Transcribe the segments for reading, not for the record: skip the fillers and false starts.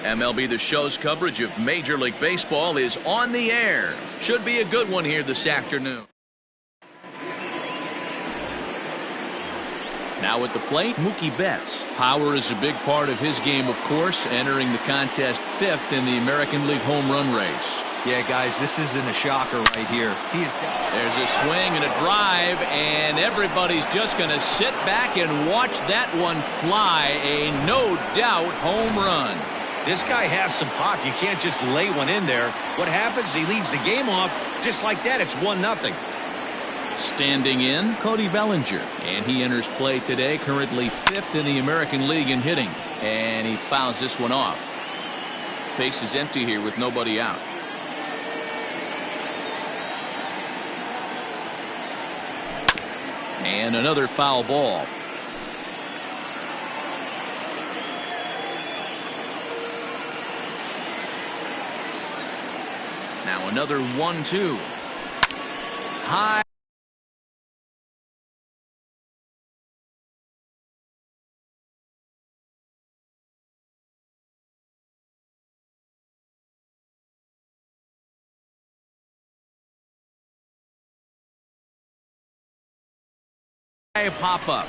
MLB The Show's coverage of Major League Baseball is on the air. Should be a good one here this afternoon. Now at the plate, Mookie Betts. Power is a big part of his game, of course, entering the contest 5th in the American League home run race. Yeah, guys, this isn't a shocker right here. There's a swing and a drive, and everybody's just going to sit back and watch that one fly. A no-doubt home run. This guy has some pop. You can't just lay one in there. What happens? He leads the game off just like that. It's 1-0. Standing in, Cody Bellinger, and he enters play today, currently 5th in the American League in hitting, and he fouls this one off. Base is empty here with nobody out. And another foul ball. Now another 1-2. High. Pop up.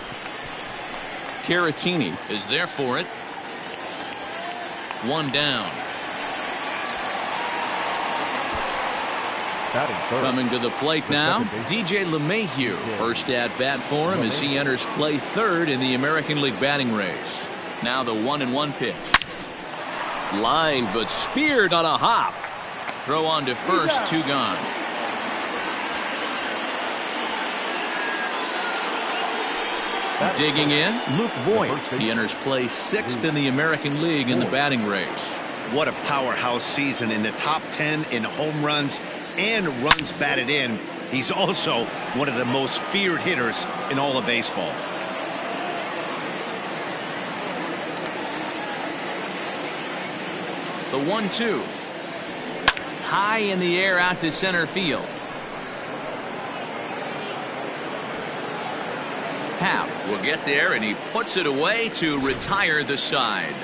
Caratini is there for it. One down. Coming to the plate now, DJ LeMahieu. First at bat for him as he enters play 3rd in the American League batting race. Now the 1-1 pitch. Line but speared on a hop. Throw on to first, 2 gone. Digging in, Luke Voigt. He enters play 6th in the American League in the batting race. What a powerhouse season, in the top 10 in home runs and runs batted in. He's also one of the most feared hitters in all of baseball. The 1-2. High in the air out to center field. Happ will get there, and he puts it away to retire the side.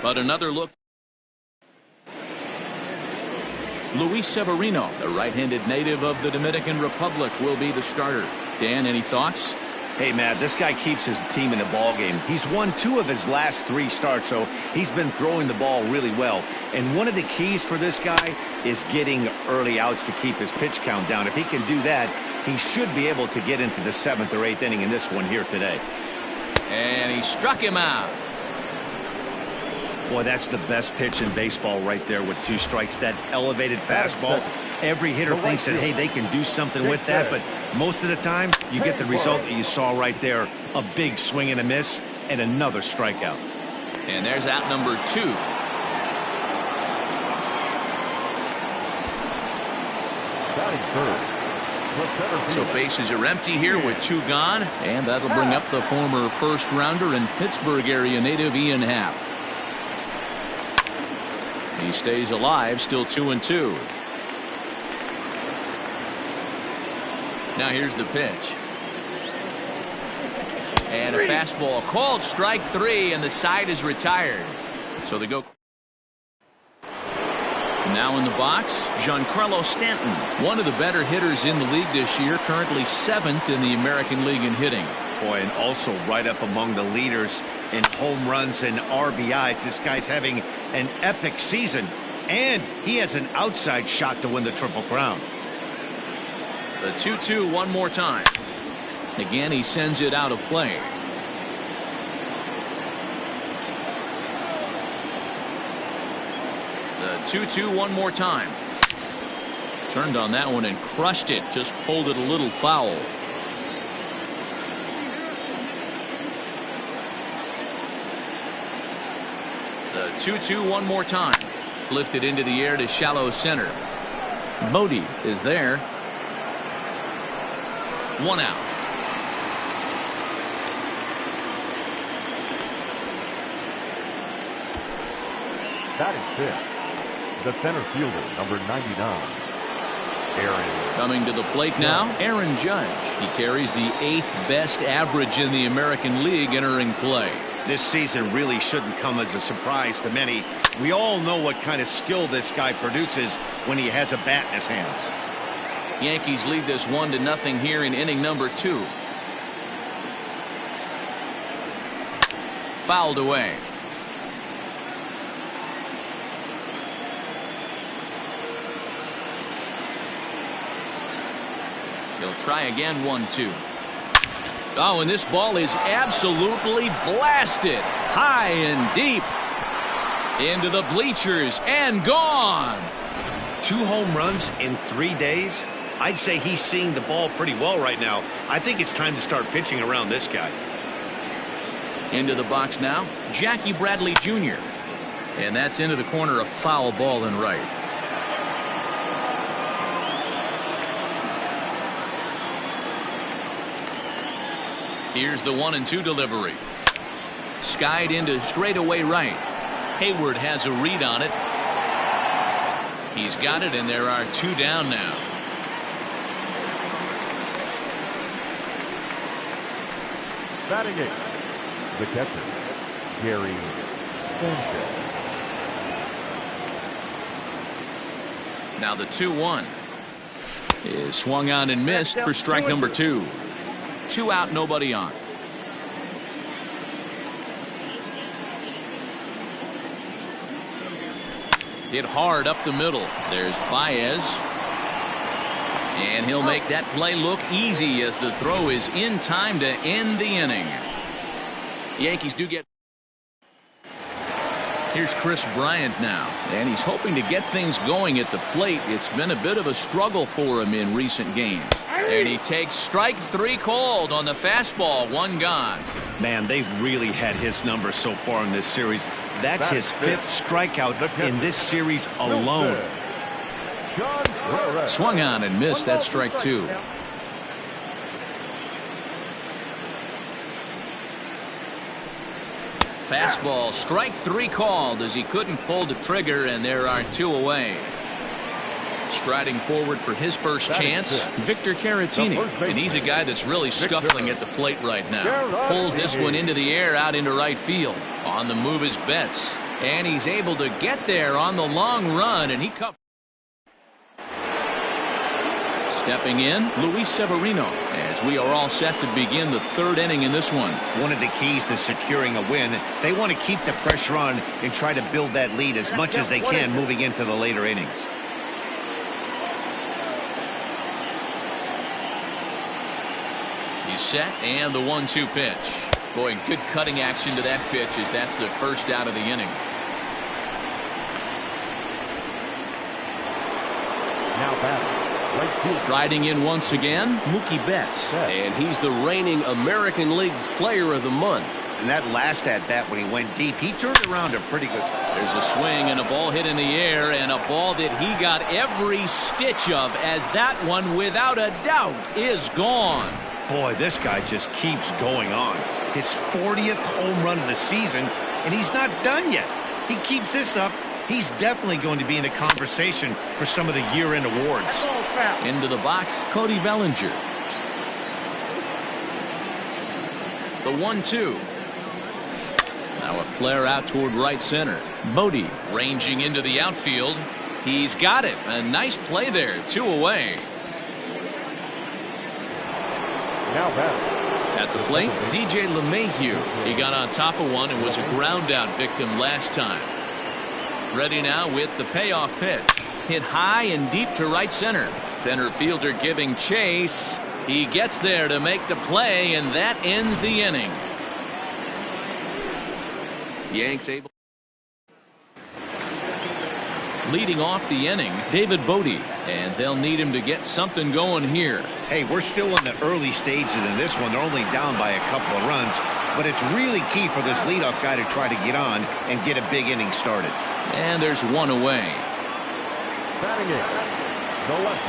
But another look. Luis Severino, the right-handed native of the Dominican Republic, will be the starter. Dan, any thoughts? Hey, Matt, this guy keeps his team in the ball game. He's won 2 of his last 3 starts, so he's been throwing the ball really well. And one of the keys for this guy is getting early outs to keep his pitch count down. If he can do that, he should be able to get into the 7th or 8th inning in this one here today. And he struck him out. Boy, that's the best pitch in baseball right there with 2 strikes. That elevated fastball. Every hitter thinks that, hey, they can do something with that, but most of the time you get the result that you saw right there. A big swing and a miss and another strikeout. And there's out number 2. So bases are empty here with 2 gone, and that'll bring up the former first-rounder and Pittsburgh area native Ian Happ. He stays alive, still 2-2. Now here's the pitch. And a fastball called strike 3, and the side is retired. So they go. Now in the box, Giancarlo Stanton, one of the better hitters in the league this year, currently 7th in the American League in hitting. Boy, and also right up among the leaders in home runs and RBIs. This guy's having an epic season, and he has an outside shot to win the Triple Crown. The 2-2 one more time. Again, he sends it out of play. The 2-2 one more time. Turned on that one and crushed it. Just pulled it a little foul. The 2-2 one more time. Lifted into the air to shallow center. Bodie is there. 1 out. Batting 5th, the center fielder, number 99, Aaron. Coming to the plate now, Aaron Judge. He carries the 8th best average in the American League entering play. This season really shouldn't come as a surprise to many. We all know what kind of skill this guy produces when he has a bat in his hands. Yankees lead this 1-0 here in inning number 2. Fouled away. He'll try again, 1-2. Oh, and this ball is absolutely blasted high and deep into the bleachers and gone. 2 home runs in 3 days. I'd say he's seeing the ball pretty well right now. I think it's time to start pitching around this guy. Into the box now, Jackie Bradley Jr. And that's into the corner, a foul ball and right. Here's the 1-2 delivery. Skied into straightaway right. Hayward has a read on it. He's got it, and there are 2 down now. Batting it, the catcher, Gary Sanchez. Now the 2-1 is swung on and missed for strike number 2. 2 out, nobody on. Hit hard up the middle. There's Baez. And he'll make that play look easy as the throw is in time to end the inning. Yankees do get. Here's Chris Bryant now, and he's hoping to get things going at the plate. It's been a bit of a struggle for him in recent games. And he takes strike 3 called on the fastball, 1 gone. Man, they've really had his number so far in this series. That's his 5th strikeout in this series alone. Swung on and missed. That strike 2. Fastball, strike 3 called as he couldn't pull the trigger, and there are 2 away. Striding forward for his first chance, Victor Caratini, and he's a guy that's really scuffling at the plate right now. Pulls this one into the air out into right field. On the move is Betts, and he's able to get there on the long run, and he cut. Stepping in, Luis Severino, as we are all set to begin the 3rd inning in this one. One of the keys to securing a win, they want to keep the pressure on and try to build that lead as much as they can moving into the later innings. He's set, and the 1-2 pitch. Boy, good cutting action to that pitch as that's the first out of the inning. Now batting. Striding in once again, Mookie Betts, and he's the reigning American League Player of the Month. And that last at-bat when he went deep, he turned around a pretty good. There's a swing and a ball hit in the air, and a ball that he got every stitch of, as that one, without a doubt, is gone. Boy, this guy just keeps going on. His 40th home run of the season, and he's not done yet. He keeps this up. He's definitely going to be in the conversation for some of the year-end awards. Into the box, Cody Bellinger. The 1-2. Now a flare out toward right center. Bodie ranging into the outfield. He's got it. A nice play there. 2 away. Now batting. At the plate, DJ LeMahieu. He got on top of one and was a ground out victim last time. Ready now with the payoff pitch. Hit high and deep to right center. Center fielder giving chase. He gets there to make the play, and that ends the inning. Yanks able. Leading off the inning, David Bodie, and they'll need him to get something going here. Hey, we're still in the early stages in this one. They're only down by a couple of runs, but it's really key for this leadoff guy to try to get on and get a big inning started. And there's 1 away.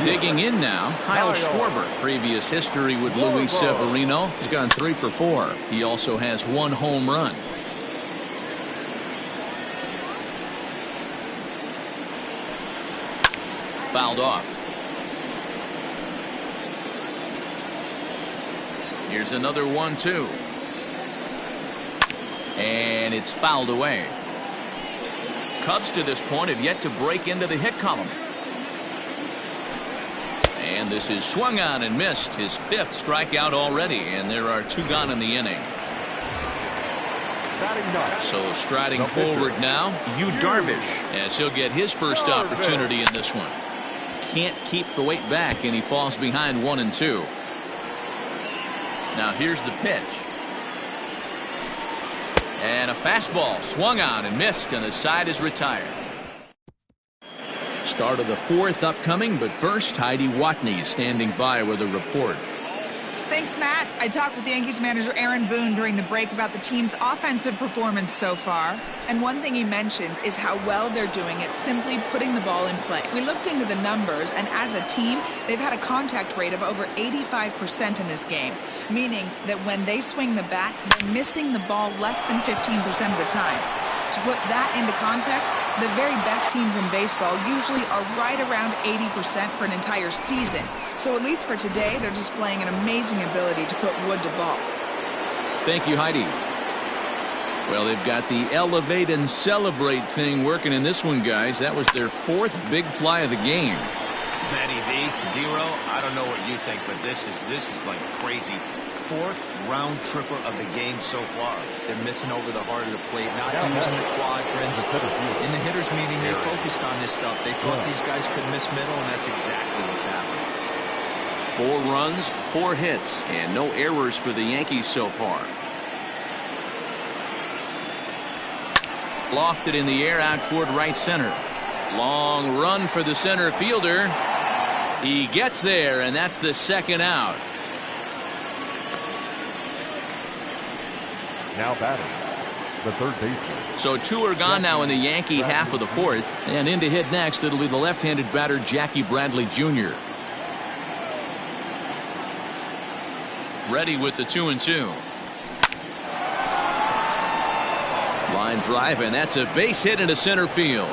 Digging in now, Kyle Schwarber. Previous history with Luis Severino. He's gone 3 for 4. He also has 1 home run. Fouled off. Here's another 1-2. And it's fouled away. Cubs to this point have yet to break into the hit column. And this is swung on and missed. His 5th strikeout already, and there are 2 gone in the inning. So striding forward now, Darvish, as he'll get his first opportunity in this one. Can't keep the weight back, and he falls behind 1-2. Now here's the pitch. And a fastball swung on and missed, and the side is retired. Start of the 4th upcoming, but first, Heidi Watney standing by with a report. Thanks, Matt. I talked with Yankees manager Aaron Boone during the break about the team's offensive performance so far. And one thing he mentioned is how well they're doing at simply putting the ball in play. We looked into the numbers, and as a team, they've had a contact rate of over 85% in this game, meaning that when they swing the bat, they're missing the ball less than 15% of the time. To put that into context, the very best teams in baseball usually are right around 80% for an entire season. So at least for today, they're displaying an amazing ability to put wood to ball. Thank you, Heidi. Well, they've got the elevate and celebrate thing working in this one, guys. That was their 4th big fly of the game. Matty V, Dero, I don't know what you think, but this is like crazy. 4th round tripper of the game so far. They're missing over the heart of the plate, not using the quadrants. In the hitters meeting, they focused on this stuff. They thought these guys could miss middle, and that's exactly what's happening. 4 runs, 4 hits, and no errors for the Yankees so far. Lofted in the air out toward right center. Long run for the center fielder. He gets there, and that's the 2nd out. Now batting, the 3rd baseman. So 2 are gone now in the Yankee half of the 4th. And in to hit next, it'll be the left-handed batter Jackie Bradley Jr. Ready with the 2-2. Line drive, and that's a base hit into center field.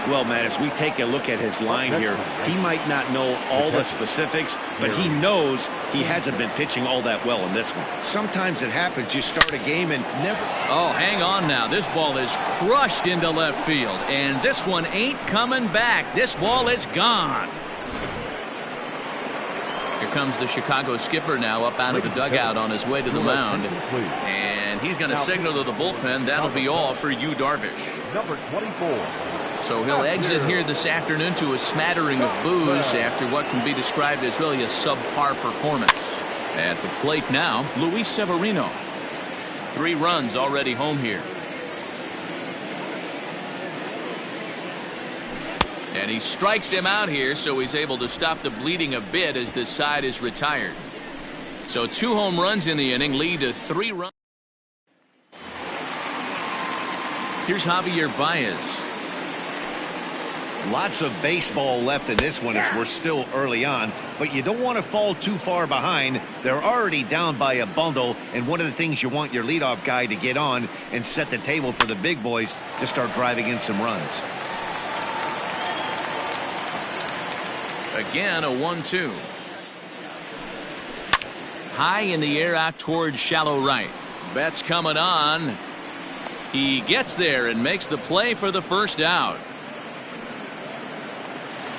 Well, Matt, as we take a look at his line here, he might not know all the specifics, but he knows he hasn't been pitching all that well in this one. Sometimes it happens. You start a game and never... Oh, hang on now. This ball is crushed into left field, and this one ain't coming back. This ball is gone. Here comes the Chicago skipper now up out of the dugout on his way to the mound. And he's going to signal to the bullpen. That'll be all for Darvish. Number 24. So he'll exit here this afternoon to a smattering of boos after what can be described as really a subpar performance. At the plate now, Luis Severino. 3 runs already home here. And he strikes him out here, so he's able to stop the bleeding a bit as this side is retired. So 2 home runs in the inning lead to 3 runs. Here's Javier Baez. Lots of baseball left in this one as we're still early on, but you don't want to fall too far behind. They're already down by a bundle, and one of the things you want your leadoff guy to get on and set the table for the big boys to start driving in some runs. Again, a 1-2. High in the air out towards shallow right. Betts coming on. He gets there and makes the play for the first out.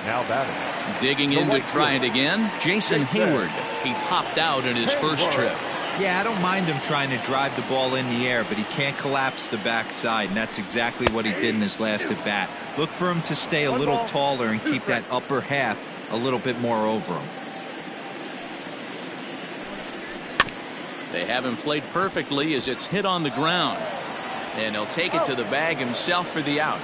Now batting. Digging in to try it again. Jason Hayward. He popped out in his first trip. Yeah, I don't mind him trying to drive the ball in the air, but he can't collapse the backside, and that's exactly what he did in his last at bat. Look for him to stay a little taller and keep that upper half a little bit more over him. They haven't played perfectly as it's hit on the ground. And he'll take it to the bag himself for the out.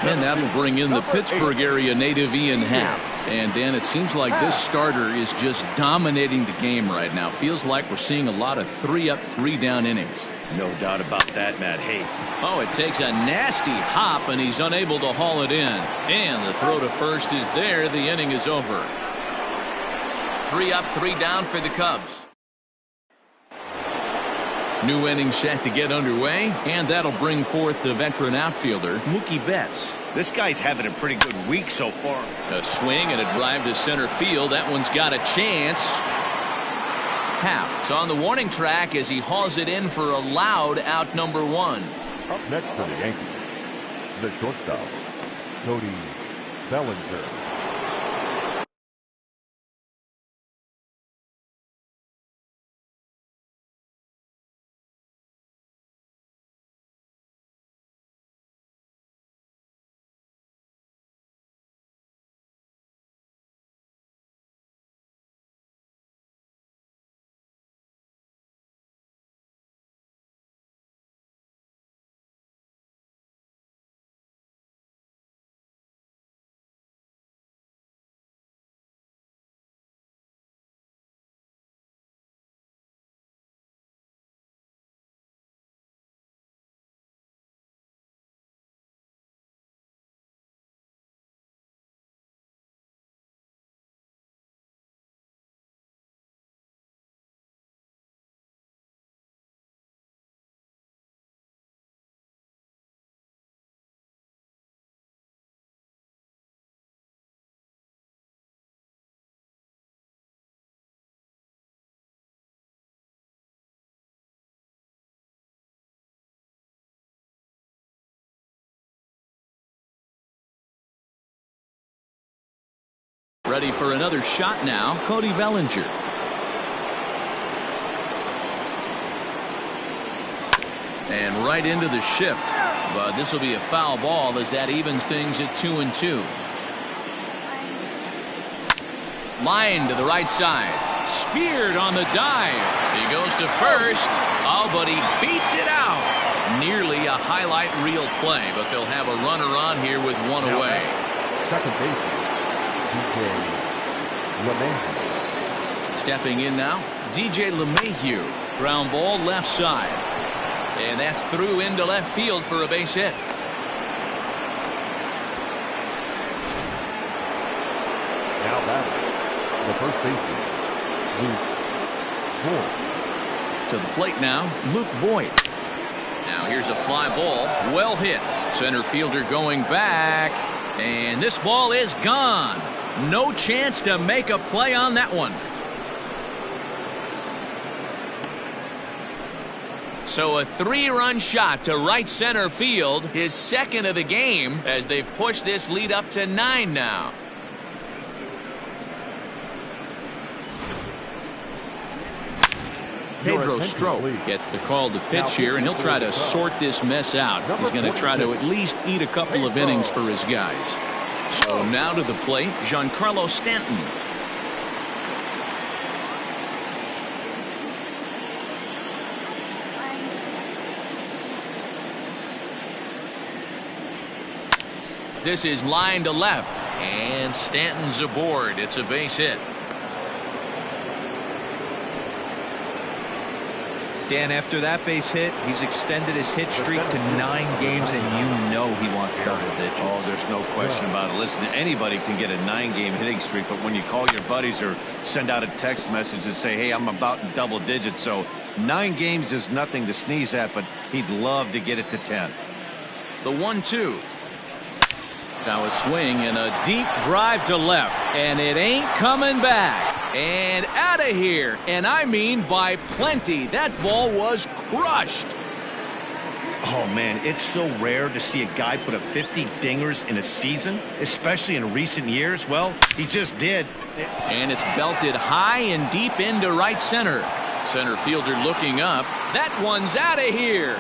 And that'll bring in the Pittsburgh area native Ian Happ. And Dan, it seems like this starter is just dominating the game right now. Feels like we're seeing a lot of 3-up, 3-down innings. No doubt about that, Matt. Hey. Oh, it takes a nasty hop, and he's unable to haul it in. And the throw to first is there. The inning is over. 3-up, 3-down for the Cubs. New inning set to get underway, and that'll bring forth the veteran outfielder, Mookie Betts. This guy's having a pretty good week so far. A swing and a drive to center field. That one's got a chance. Happ is on the warning track as he hauls it in for a loud out number 1. Up next for the Yankees, the shortstop, Cody Bellinger. Ready for another shot now, Cody Bellinger. And right into the shift. But this will be a foul ball as that evens things at 2-2. Line to the right side. Speared on the dive. He goes to first. Oh, but he beats it out. Nearly a highlight reel play, but they'll have a runner on here with one away. Second baseman, DJ LeMahieu. Stepping in now, DJ LeMahieu. Ground ball left side. And that's through into left field for a base hit. Now batting, the first baseman, Luke Voigt. To the plate now, Luke Voigt. Now here's a fly ball, well hit. Center fielder going back, and this ball is gone. No chance to make a play on that one. So a 3-run shot to right center field, his second of the game, as they've pushed this lead up to 9 now. Pedro Strop gets the call to pitch here, and he'll try to sort this mess out. He's going to try to at least eat a couple of innings for his guys. So now to the plate, Giancarlo Stanton. This is line to left, and Stanton's aboard. It's a base hit. Dan, after that base hit, he's extended his hit streak to 9 games, and you know he wants double digits. Oh, there's no question about it. Listen, anybody can get a 9-game hitting streak, but when you call your buddies or send out a text message and say, hey, I'm about in double digits, so 9 games is nothing to sneeze at, but he'd love to get it to 10. The 1-2. Now a swing and a deep drive to left, and it ain't coming back. And out of here, and I mean by plenty. That ball was crushed. Oh, man, it's so rare to see a guy put up 50 dingers in a season, especially in recent years. Well, he just did. And it's belted high and deep into right center. Center fielder looking up. That one's out of here.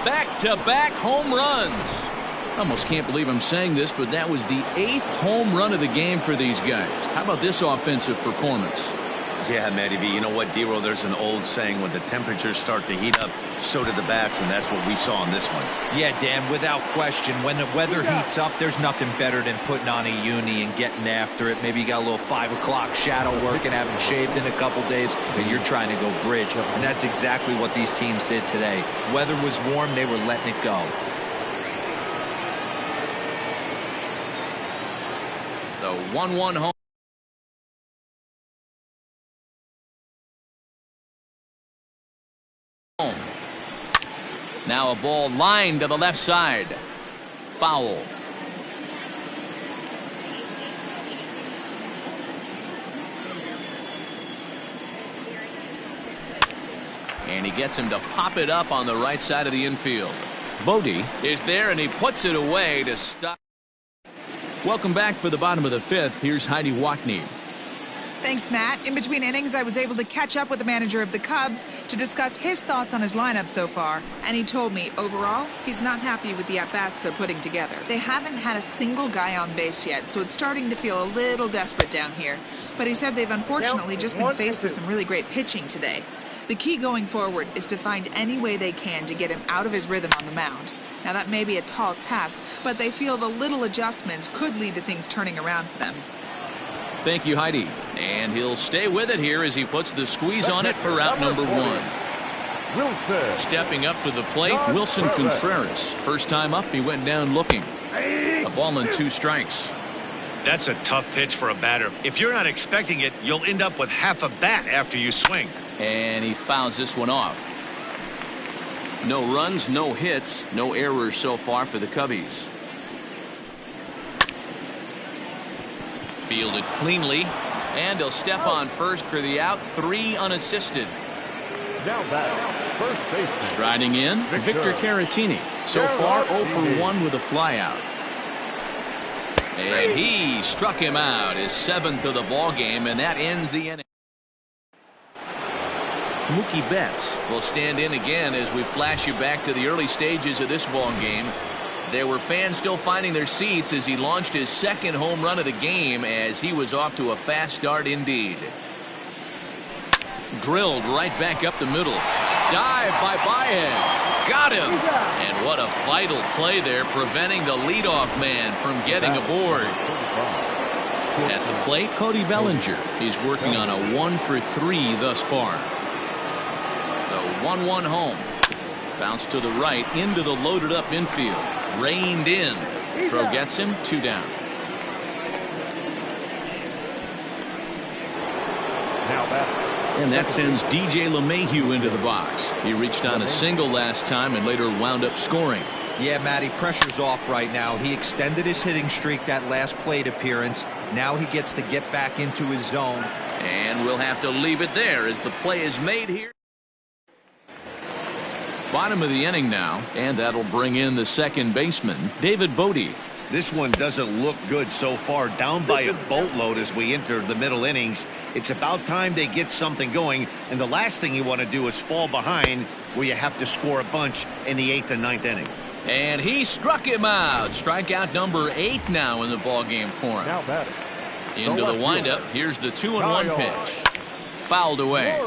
Back-to-back home runs. I almost can't believe I'm saying this, but that was the 8th home run of the game for these guys. How about this offensive performance? Yeah, Matty B, you know what, D-Roll, there's an old saying, when the temperatures start to heat up, so do the bats, and that's what we saw on this one. Yeah, Dan, without question, when the weather heats up, there's nothing better than putting on a uni and getting after it. Maybe you got a little 5 o'clock shadow work and haven't shaved in a couple days, and you're trying to go bridge. And that's exactly what these teams did today. Weather was warm, they were letting it go. The 1-1 home. Now a ball lined to the left side. Foul. And he gets him to pop it up on the right side of the infield. Bodie is there, and he puts it away to stop. Welcome back for the bottom of the fifth. Here's Heidi Watney. Thanks, Matt. In between innings, I was able to catch up with the manager of the Cubs to discuss his thoughts on his lineup so far. And he told me, overall, he's not happy with the at-bats they're putting together. They haven't had a single guy on base yet, so it's starting to feel a little desperate down here. But he said they've unfortunately just been faced with some really great pitching today. The key going forward is to find any way they can to get him out of his rhythm on the mound. Now, that may be a tall task, but they feel the little adjustments could lead to things turning around for them. Thank you, Heidi. And he'll stay with it here as he puts the squeeze on it for out number one. Wilson. Stepping up to the plate, Wilson Contreras. First time up, he went down looking. A ball and 2 strikes. That's a tough pitch for a batter. If you're not expecting it, you'll end up with half a bat after you swing. And he fouls this one off. No runs, no hits, no errors so far for the Cubbies. Fielded cleanly, and he'll step on first for the out. 3 unassisted. Now back, first baseman. Striding in, Victor Caratini. So far 0 for 1 with a flyout. And he struck him out, his 7th of the ball game, and that ends the inning. Mookie Betts will stand in again as we flash you back to the early stages of this ball game. There were fans still finding their seats as he launched his 2nd home run of the game, as he was off to a fast start indeed. Drilled right back up the middle. Dive by Baez. Got him. And what a vital play there, preventing the leadoff man from getting aboard. At the plate, Cody Bellinger. He's working on a 1 for 3 thus far. The 1-1 home. Bounce to the right into the loaded up infield. Reined in. Throw gets him. 2 down. Now back. And that sends DJ LeMahieu into the box. He reached on a single last time and later wound up scoring. Yeah, Matty, pressure's off right now. He extended his hitting streak that last plate appearance. Now he gets to get back into his zone. And we'll have to leave it there as the play is made here. Bottom of the inning now, and that'll bring in the second baseman, David Bodie. This one doesn't look good so far, down by a boatload as we enter the middle innings. It's about time they get something going, and the last thing you want to do is fall behind where you have to score a bunch in the 8th and 9th inning. And he struck him out. Strikeout number 8 now in the ball game for him. Now back. Into the windup. Here's the 2-1 pitch. Fouled away.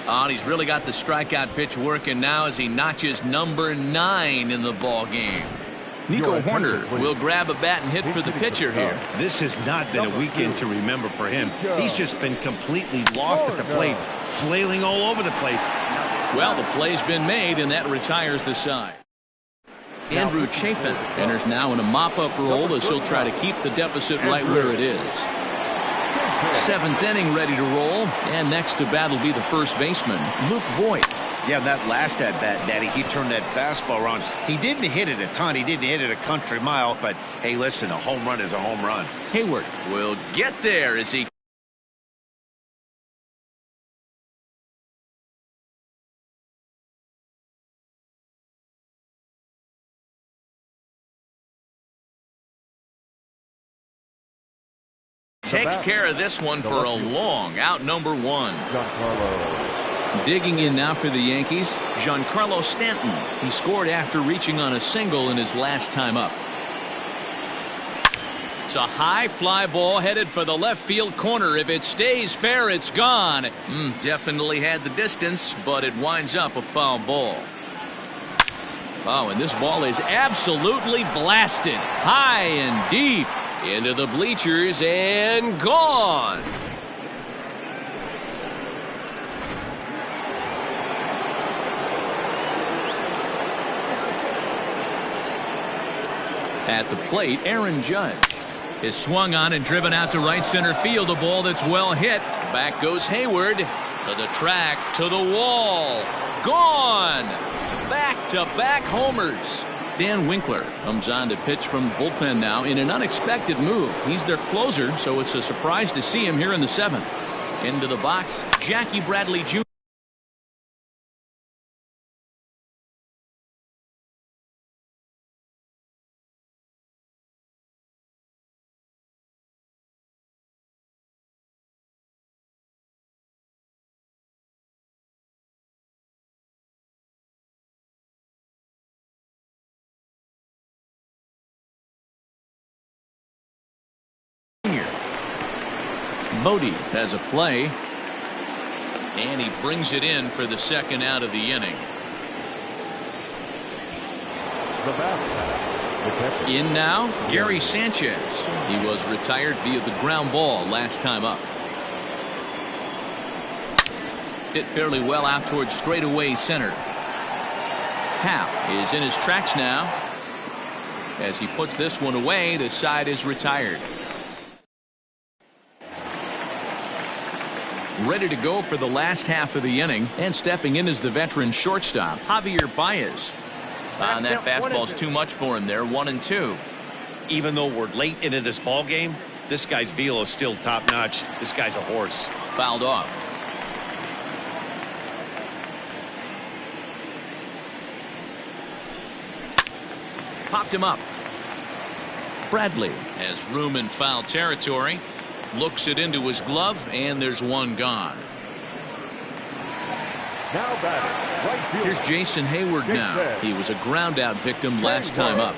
Oh, and he's really got the strikeout pitch working now as he notches number 9 in the ball game. Nico Horner will grab a bat and hit for the pitcher here. This has not been a weekend to remember for him. He's just been completely lost at the plate, flailing all over the place. Well, the play's been made, and that retires the side. Andrew Chafin enters now in a mop-up role as he'll try to keep the deficit right where it is. 7th inning ready to roll, and next to bat will be the first baseman, Luke Voigt. Yeah, that last at-bat, Daddy, he turned that fastball around. He didn't hit it a ton. He didn't hit it a country mile, but hey, listen, a home run is a home run. Hayward will get there as he takes care of this one for a long out number 1. Digging in now for the Yankees, Giancarlo Stanton. He scored after reaching on a single in his last time up. It's a high fly ball headed for the left field corner. If it stays fair, it's gone. Definitely had the distance, but it winds up a foul ball. Oh, and this ball is absolutely blasted high and deep into the bleachers and gone. At the plate, Aaron Judge is swung on and driven out to right center field. A ball that's well hit. Back goes Hayward to the track, to the wall. Gone. Back-to-back homers. Dan Winkler comes on to pitch from the bullpen now in an unexpected move. He's their closer, so it's a surprise to see him here in the 7th. Into the box, Jackie Bradley Jr. Bodie has a play, and he brings it in for the 2nd out of the inning. In now, Gary Sanchez. He was retired via the ground ball last time up. Hit fairly well out towards straightaway center. Happ is in his tracks now. As he puts this one away, the side is retired. Ready to go for the last half of the inning, and stepping in is the veteran shortstop, Javier Baez. And that fastball's too much for him there, 1-2. Even though we're late into this ball game, this guy's velo is still top notch. This guy's a horse. Fouled off. Popped him up. Bradley has room in foul territory. Looks it into his glove, and there's one gone. Now batting, right field. Here's Jason Hayward now. He was a ground out victim last time up.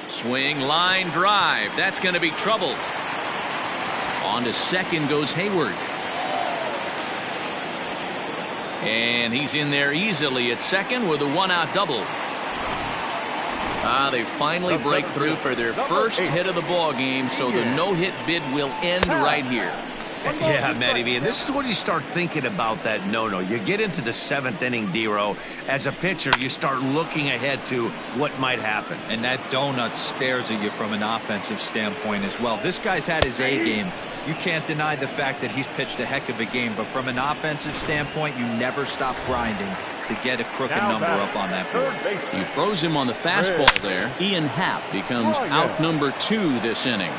Swing, line, drive. That's going to be trouble. On to second goes Hayward. And he's in there easily at second with a 1-out double. They finally break through for their first hit of the ball game, so the no-hit bid will end right here. Yeah, Matty V, and this is when you start thinking about that no-no. You get into the 7th inning, D-Row. As a pitcher, you start looking ahead to what might happen. And that donut stares at you from an offensive standpoint as well. This guy's had his A game. You can't deny the fact that he's pitched a heck of a game, but from an offensive standpoint, you never stop grinding to get a crooked number up on that board. You froze him on the fastball there. Ian Happ becomes out number 2 this inning.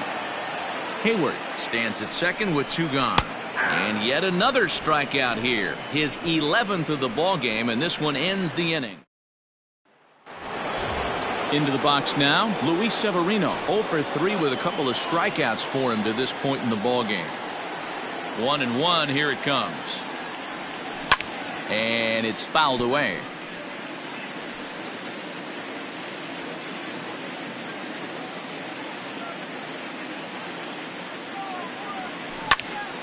Hayward stands at second with 2 gone. And yet another strikeout here. His 11th of the ball game, and this one ends the inning. Into the box now, Luis Severino, 0 for 3 with a couple of strikeouts for him to this point in the ball game. 1-1, here it comes. And it's fouled away.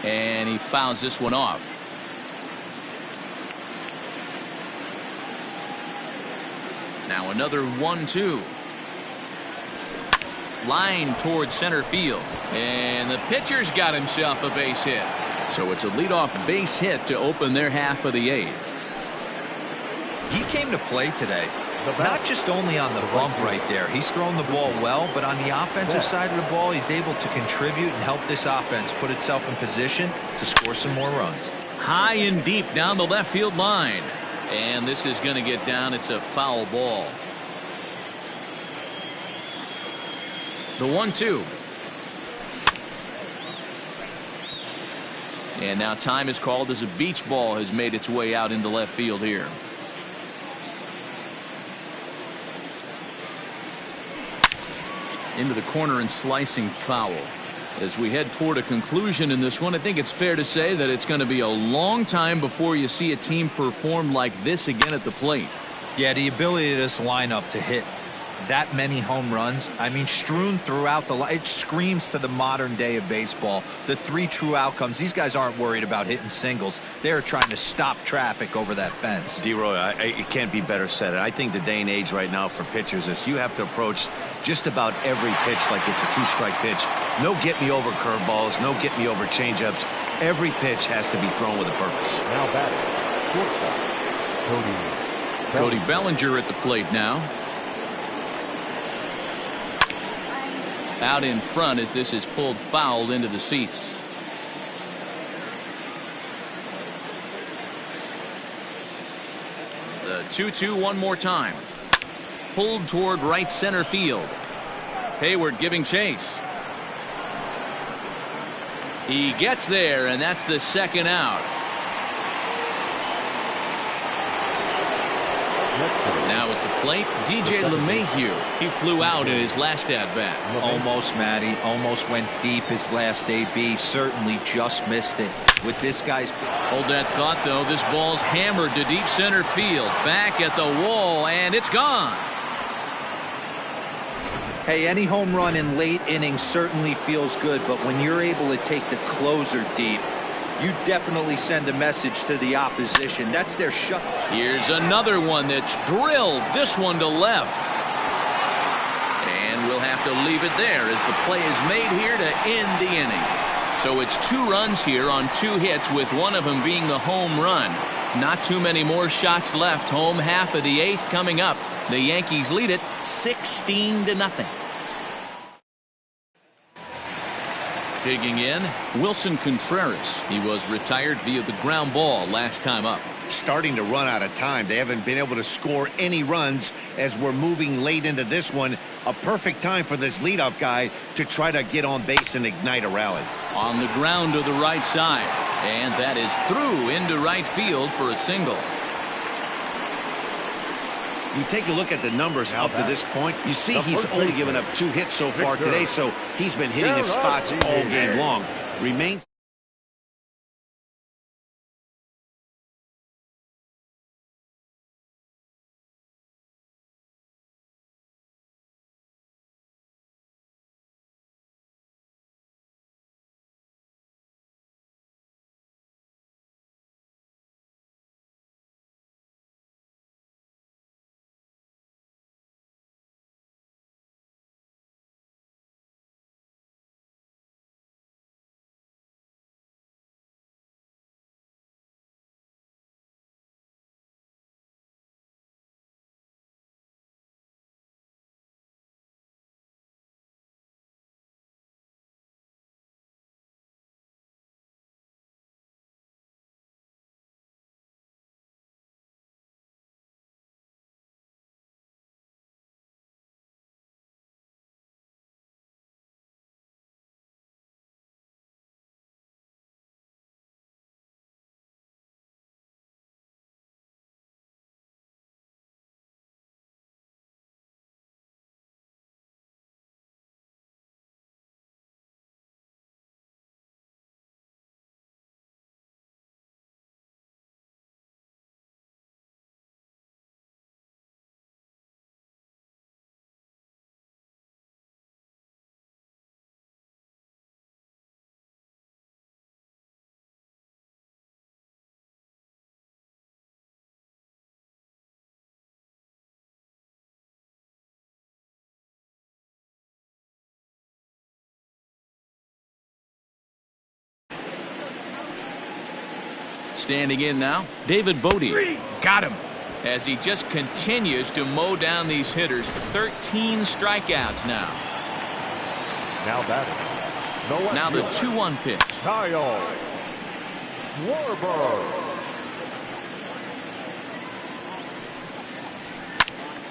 And he fouls this one off. Now another 1-2. Line towards center field. And the pitcher's got himself a base hit. So it's a leadoff base hit to open their half of the 8th. He came to play today. Not just only on the bump right there. He's thrown the ball well, but on the offensive side of the ball, he's able to contribute and help this offense put itself in position to score some more runs. High and deep down the left field line. And this is going to get down. It's a foul ball. The 1-2. And now time is called as a beach ball has made its way out into left field here. Into the corner and slicing foul. As we head toward a conclusion in this one, I think it's fair to say that it's going to be a long time before you see a team perform like this again at the plate. Yeah, the ability of this lineup to hit that many home runs, I mean, strewn throughout the line, it screams to the modern day of baseball. The 3 true outcomes. These guys aren't worried about hitting singles. They're trying to stop traffic over that fence. D-Roy, it can't be better said. I think the day and age right now for pitchers is you have to approach just about every pitch like it's a 2-strike pitch. No get-me-over curveballs, no get-me-over changeups. Every pitch has to be thrown with a purpose. Now batting, Cody Bellinger at the plate now. Out in front as this is pulled foul into the seats. The 2-2 one more time. pulled toward right center field. Hayward giving chase. He gets there, and that's the second out. Now at the plate, DJ LeMahieu. He flew out in his last at-bat. Almost, Matty. Almost went deep his last AB. Certainly just missed it. With this guy's... Hold that thought, though. This ball's hammered to deep center field. Back at the wall, and it's gone. Hey, any home run in late innings certainly feels good, but when you're able to take the closer deep, you definitely send a message to the opposition. That's their shot. Here's another one that's drilled. This one to left. And we'll have to leave it there as the play is made here to end the inning. So it's 2 runs here on 2 hits, with one of them being the home run. Not too many more shots left. Home half of the 8th coming up. The Yankees lead it 16-0. Digging in, Wilson Contreras. He was retired via the ground ball last time up. Starting to run out of time. They haven't been able to score any runs as we're moving late into this one. A perfect time for this leadoff guy to try to get on base and ignite a rally. On the ground to the right side. And that is through into right field for a single. You take a look at the numbers up to this point. You see he's only given up 2 hits so far today, so he's been hitting his spots all game long. Remains. Standing in now, David Bodie. Got him. As he just continues to mow down these hitters. 13 strikeouts now. Now batting. Now the 2-1 pitch. Kyle Schwarber.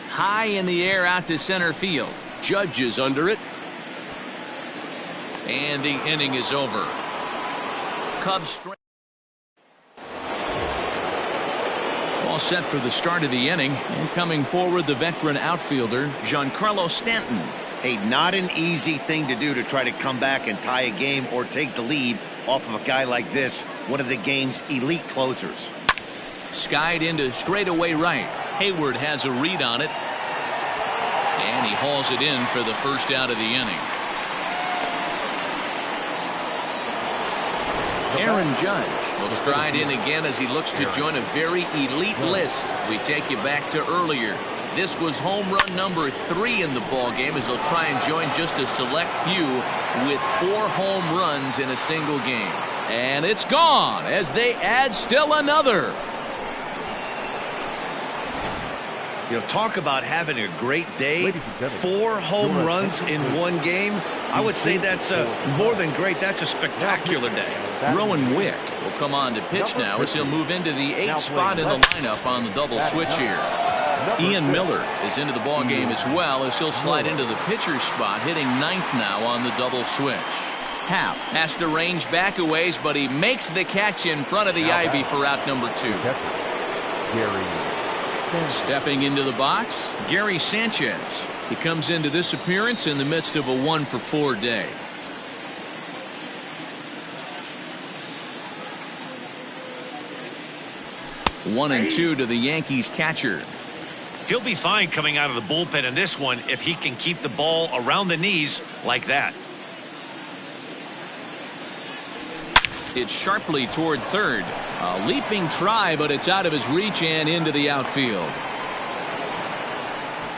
High in the air out to center field. Judge is under it. And the inning is over. Cubs straight. All set for the start of the inning, and coming forward, the veteran outfielder Giancarlo Stanton. Hey, not an easy thing to do to try to come back and tie a game or take the lead off of a guy like this, one of the game's elite closers. Skied into straightaway right. Hayward has a read on it, and he hauls it in for the first out of the inning. Aaron Judge will stride in again as he looks to join a very elite list. We take you back to earlier. This was home run number 3 in the ball game, as he'll try and join just a select few with 4 home runs in a single game. And it's gone as they add still another. You know, talk about having a great day. 4 home runs in one game. I would say that's more than great. That's a spectacular day. Rowan Wick will come on to pitch now as he'll move into the 8th spot in the lineup on the double switch here. Ian Miller is into the ball game as well, as he'll slide into the pitcher's spot, hitting ninth now on the double switch. Happ has to range back a ways, but he makes the catch in front of the ivy for out number 2. Stepping into the box, Gary Sanchez. He comes into this appearance in the midst of a 1-for-4 day. One and two to the Yankees catcher. He'll be fine coming out of the bullpen in this one if he can keep the ball around the knees like that. It's sharply toward third. A leaping try, but it's out of his reach and into the outfield.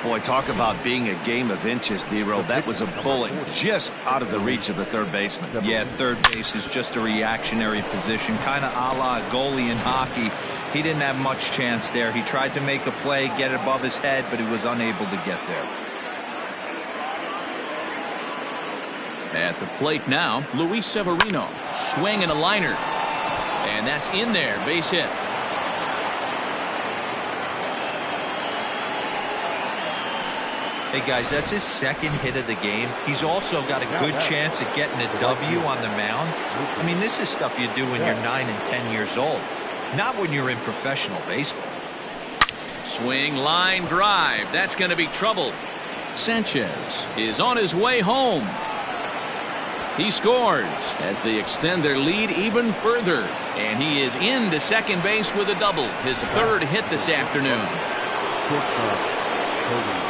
Boy, talk about being a game of inches, D-Row. That was a bullet just out of the reach of the third baseman. Yeah, third base is just a reactionary position, kind of a la a goalie in hockey. He didn't have much chance there. He tried to make a play, get it above his head, but he was unable to get there. At the plate now, Luis Severino. Swing and a liner. And that's in there. Base hit. Hey, guys, that's his second hit of the game. He's also got a good chance at getting a W on the mound. I mean, this is stuff you do when you're 9 and 10 years old, not when you're in professional baseball. Swing, line, drive. That's going to be trouble. Sanchez is on his way home. He scores as they extend their lead even further. And he is into second base with a double. His third hit this afternoon.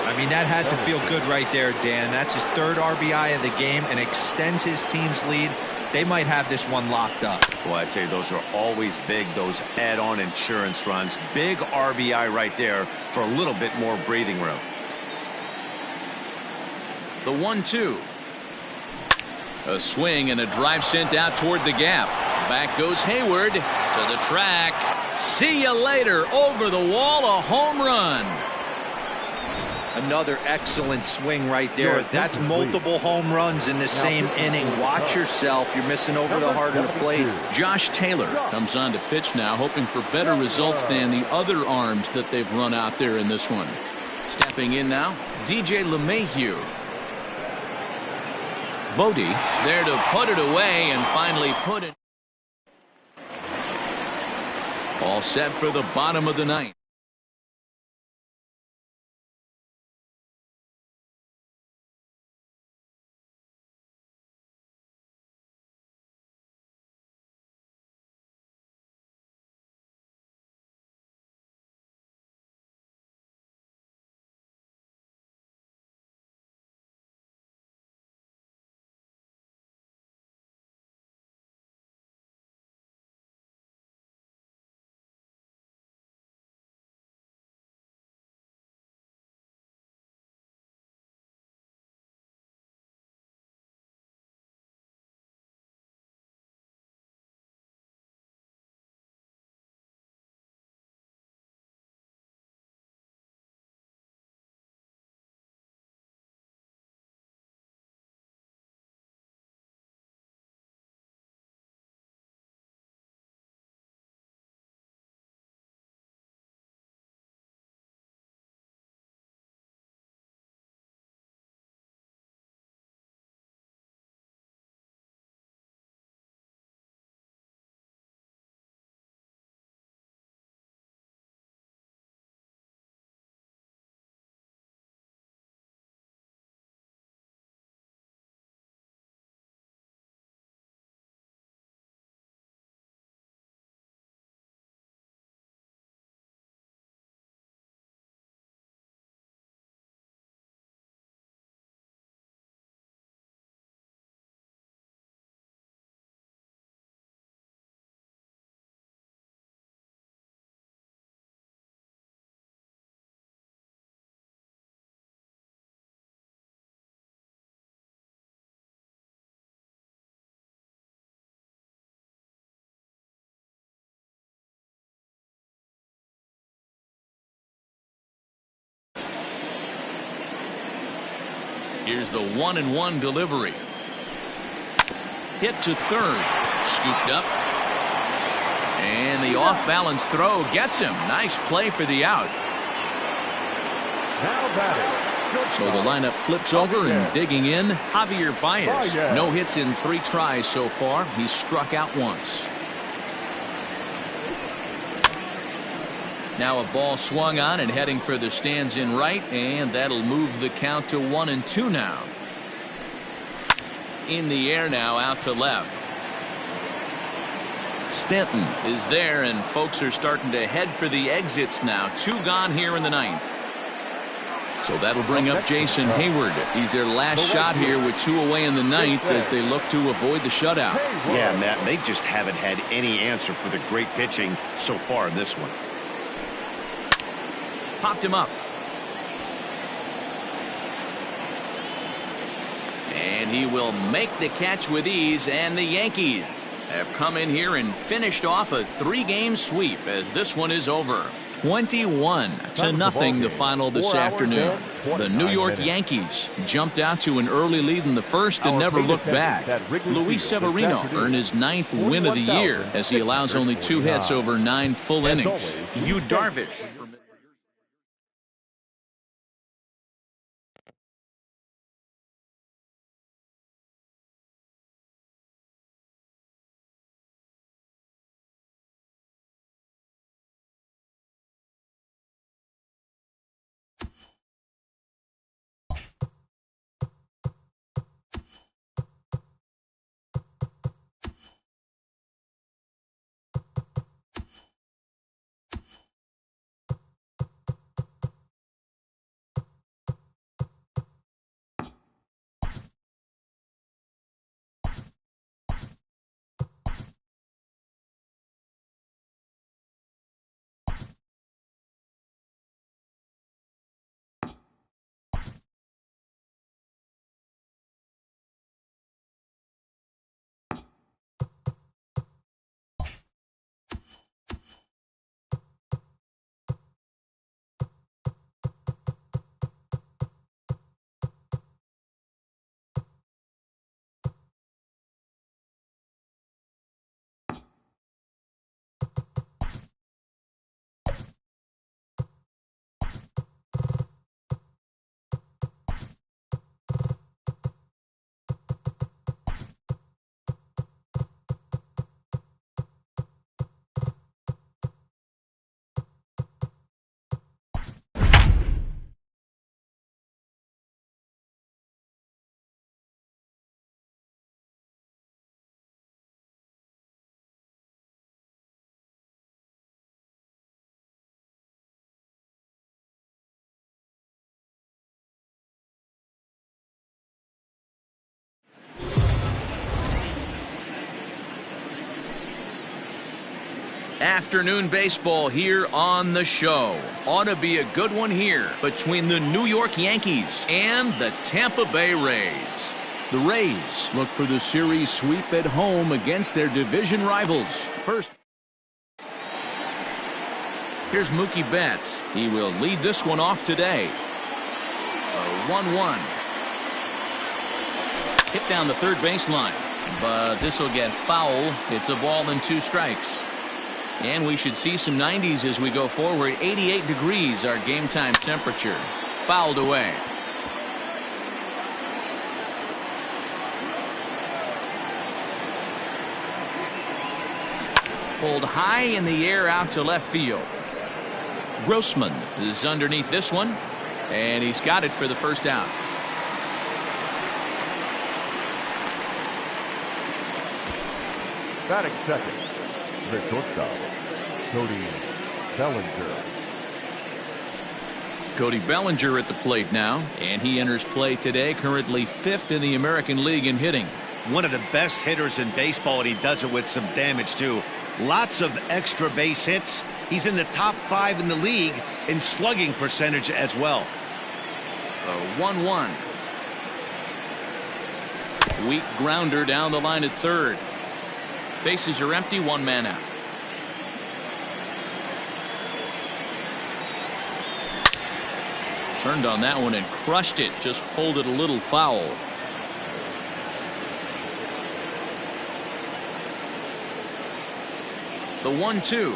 I mean, that had to feel good right there, Dan. That's his third RBI of the game and extends his team's lead. They might have this one locked up. Well, I'd say those are always big, those add-on insurance runs. Big RBI right there for a little bit more breathing room. The 1-2. A swing and a drive sent out toward the gap. Back goes Hayward to the track. See you later. Over the wall, a home run. Another excellent swing right there. That's multiple home runs in the same inning. Watch yourself. You're missing over the heart of the plate. Josh Taylor comes on to pitch now, hoping for better results than the other arms that they've run out there in this one. Stepping in now, DJ LeMahieu. Bodie there to put it away and finally put it. All set for the bottom of the ninth. Here's the 1-1 delivery. Hit to third. Scooped up. And the off-balance throw gets him. Nice play for the out. Now batting. So the lineup flips over and digging in, Javier Baez. No hits in 3 tries so far. He's struck out once. Now a ball swung on and heading for the stands in right, and that'll move the count to 1-2 now. In the air now, out to left. Stanton is there, and folks are starting to head for the exits now. 2 gone here in the 9th. So that'll bring up Jason Hayward. He's their last shot here with 2 away in the 9th as they look to avoid the shutout. Yeah, Matt, they just haven't had any answer for the great pitching so far in this one. Popped him up. And he will make the catch with ease, and the Yankees have come in here and finished off a 3-game sweep as this one is over. 21-0 the final this afternoon. The New York Yankees jumped out to an early lead in the first and never looked back. Luis Severino earned his 9th win of the year as he allows only 2 hits over 9 full innings. Yu Darvish. Afternoon baseball here on the show. Ought to be a good one here between the New York Yankees and the Tampa Bay Rays. The Rays look for the series sweep at home against their division rivals. First, here's Mookie Betts. He will lead this one off today. A 1-1. Hit down the third baseline, but this will get foul. It's a ball and 2 strikes. And we should see some 90s as we go forward. 88 degrees our game time temperature. Fouled away. Pulled high in the air out to left field. Grossman is underneath this one, and he's got it for the first out. Batting second, the shortstop, Cody Bellinger. Cody Bellinger at the plate now, and he enters play today, currently 5th in the American League in hitting. One of the best hitters in baseball, and he does it with some damage too. Lots of extra base hits. He's in the top 5 in the league in slugging percentage as well. A 1-1. Weak grounder down the line at third. Bases are empty, 1 man out. Turned on that one and crushed it. Just pulled it a little foul. The 1-2.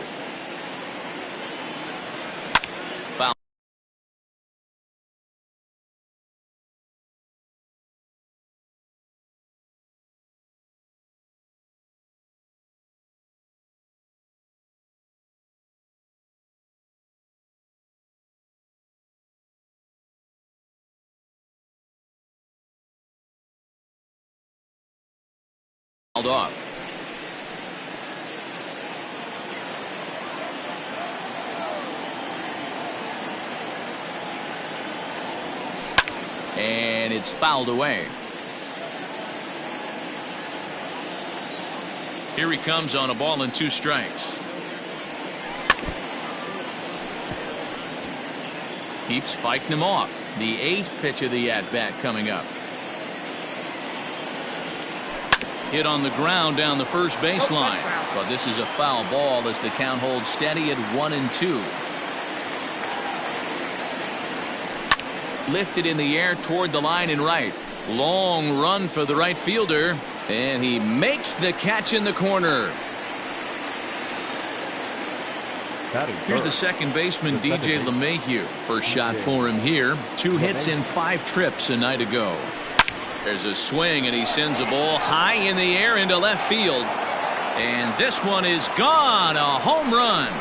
off. And it's fouled away. Here he comes on a ball and 2 strikes. Keeps fighting him off. The 8th pitch of the at-bat coming up. Hit on the ground down the first baseline. But this is a foul ball as the count holds steady at 1-2. Lifted in the air toward the line and right. Long run for the right fielder. And he makes the catch in the corner. Here's the second baseman, DJ LeMahieu. First shot for him here. 2 hits in 5 trips a night ago. There's a swing, and he sends a ball high in the air into left field. And this one is gone. A home run.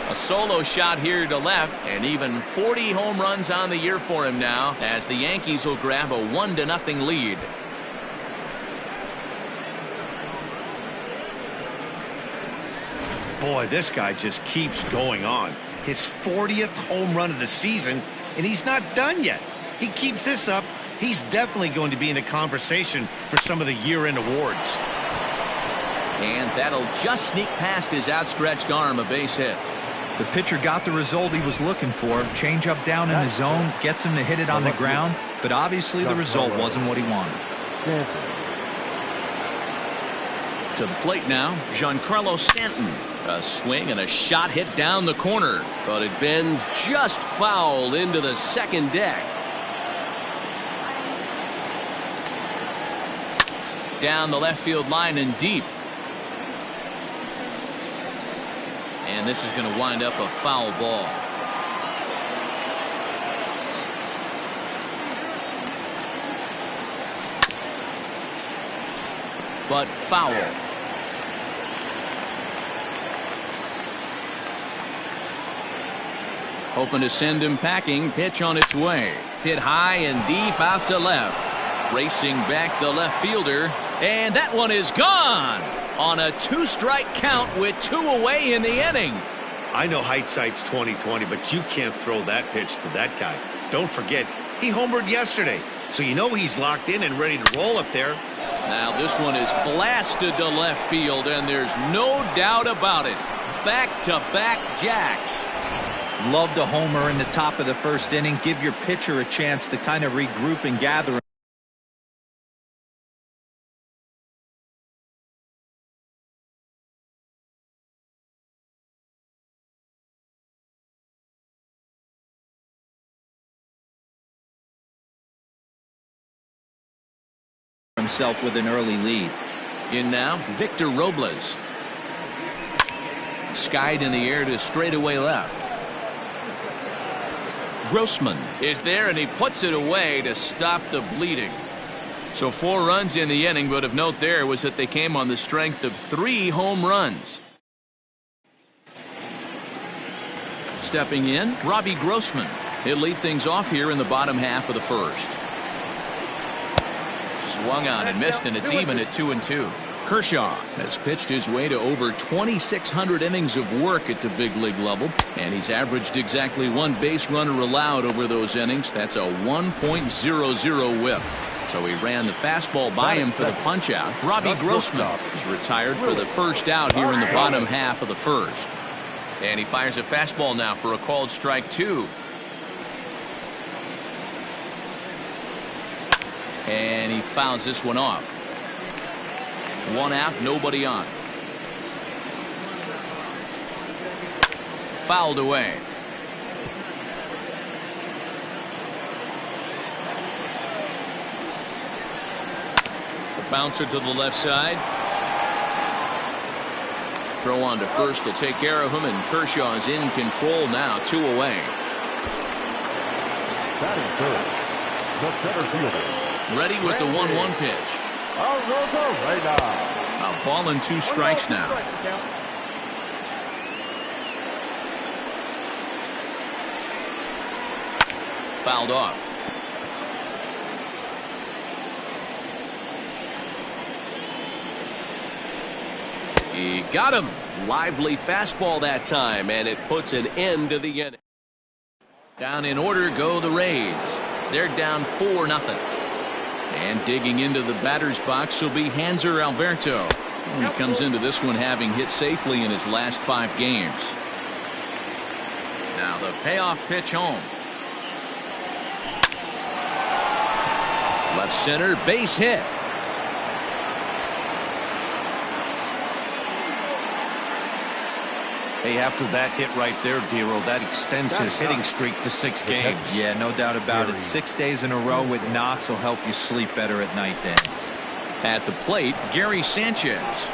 A solo shot here to left, and even 40 home runs on the year for him now, as the Yankees will grab a 1-0 lead. Boy, this guy just keeps going on. His 40th home run of the season, and he's not done yet. He keeps this up, he's definitely going to be in the conversation for some of the year-end awards. And that'll just sneak past his outstretched arm, a base hit. The pitcher got the result he was looking for. Change up down in the zone, gets him to hit it on the ground, but obviously the result wasn't what he wanted. To the plate now, Giancarlo Stanton. A swing and a shot hit down the corner, but it bends just foul into the second deck. Down the left field line and deep. And this is going to wind up a foul ball. But foul. Hoping to send him packing. Pitch on its way. Hit high and deep out to left. Racing back the left fielder. And that one is gone on a 2-strike count with 2 away in the inning. I know hindsight's 20/20, but you can't throw that pitch to that guy. Don't forget, he homered yesterday, so you know he's locked in and ready to roll up there. Now this one is blasted to left field, and there's no doubt about it. Back-to-back jacks. Loved a homer in the top of the first inning. Give your pitcher a chance to kind of regroup and gather himself with an early lead. In now, Victor Robles. Skied in the air to straightaway left. Grossman is there, and he puts it away to stop the bleeding. So 4 runs in the inning, but of note there was that they came on the strength of 3 home runs. Stepping in, Robbie Grossman. He'll lead things off here in the bottom half of the first. Swung on and missed, and it's even at 2-2. Kershaw has pitched his way to over 2,600 innings of work at the big league level, and he's averaged exactly 1 base runner allowed over those innings. That's a 1.00 whip. So he ran the fastball by him for the punch out. Robbie Grossman is retired for the first out here in the bottom half of the first. And he fires a fastball now for a called strike 2. And he fouls this one off. 1 out, nobody on. Fouled away. The bouncer to the left side. Throw on to first will take care of him, and Kershaw is in control now, 2 away. Batting third, the center fielder. Ready with the 1-1 pitch. A ball and 2 strikes now. fouled off. He got him. Lively fastball that time, and it puts an end to the inning. Down in order go the Rays. They're down 4-0. And digging into the batter's box will be Hanser Alberto. He comes into this one having hit safely in his last 5 games. Now the payoff pitch home. Left center, base hit. Hey, after that hit right there, Dero, that extends his hitting streak to 6 games. Yeah, no doubt about it. 6 days in a row with knocks will help you sleep better at night then. At the plate, Gary Sanchez.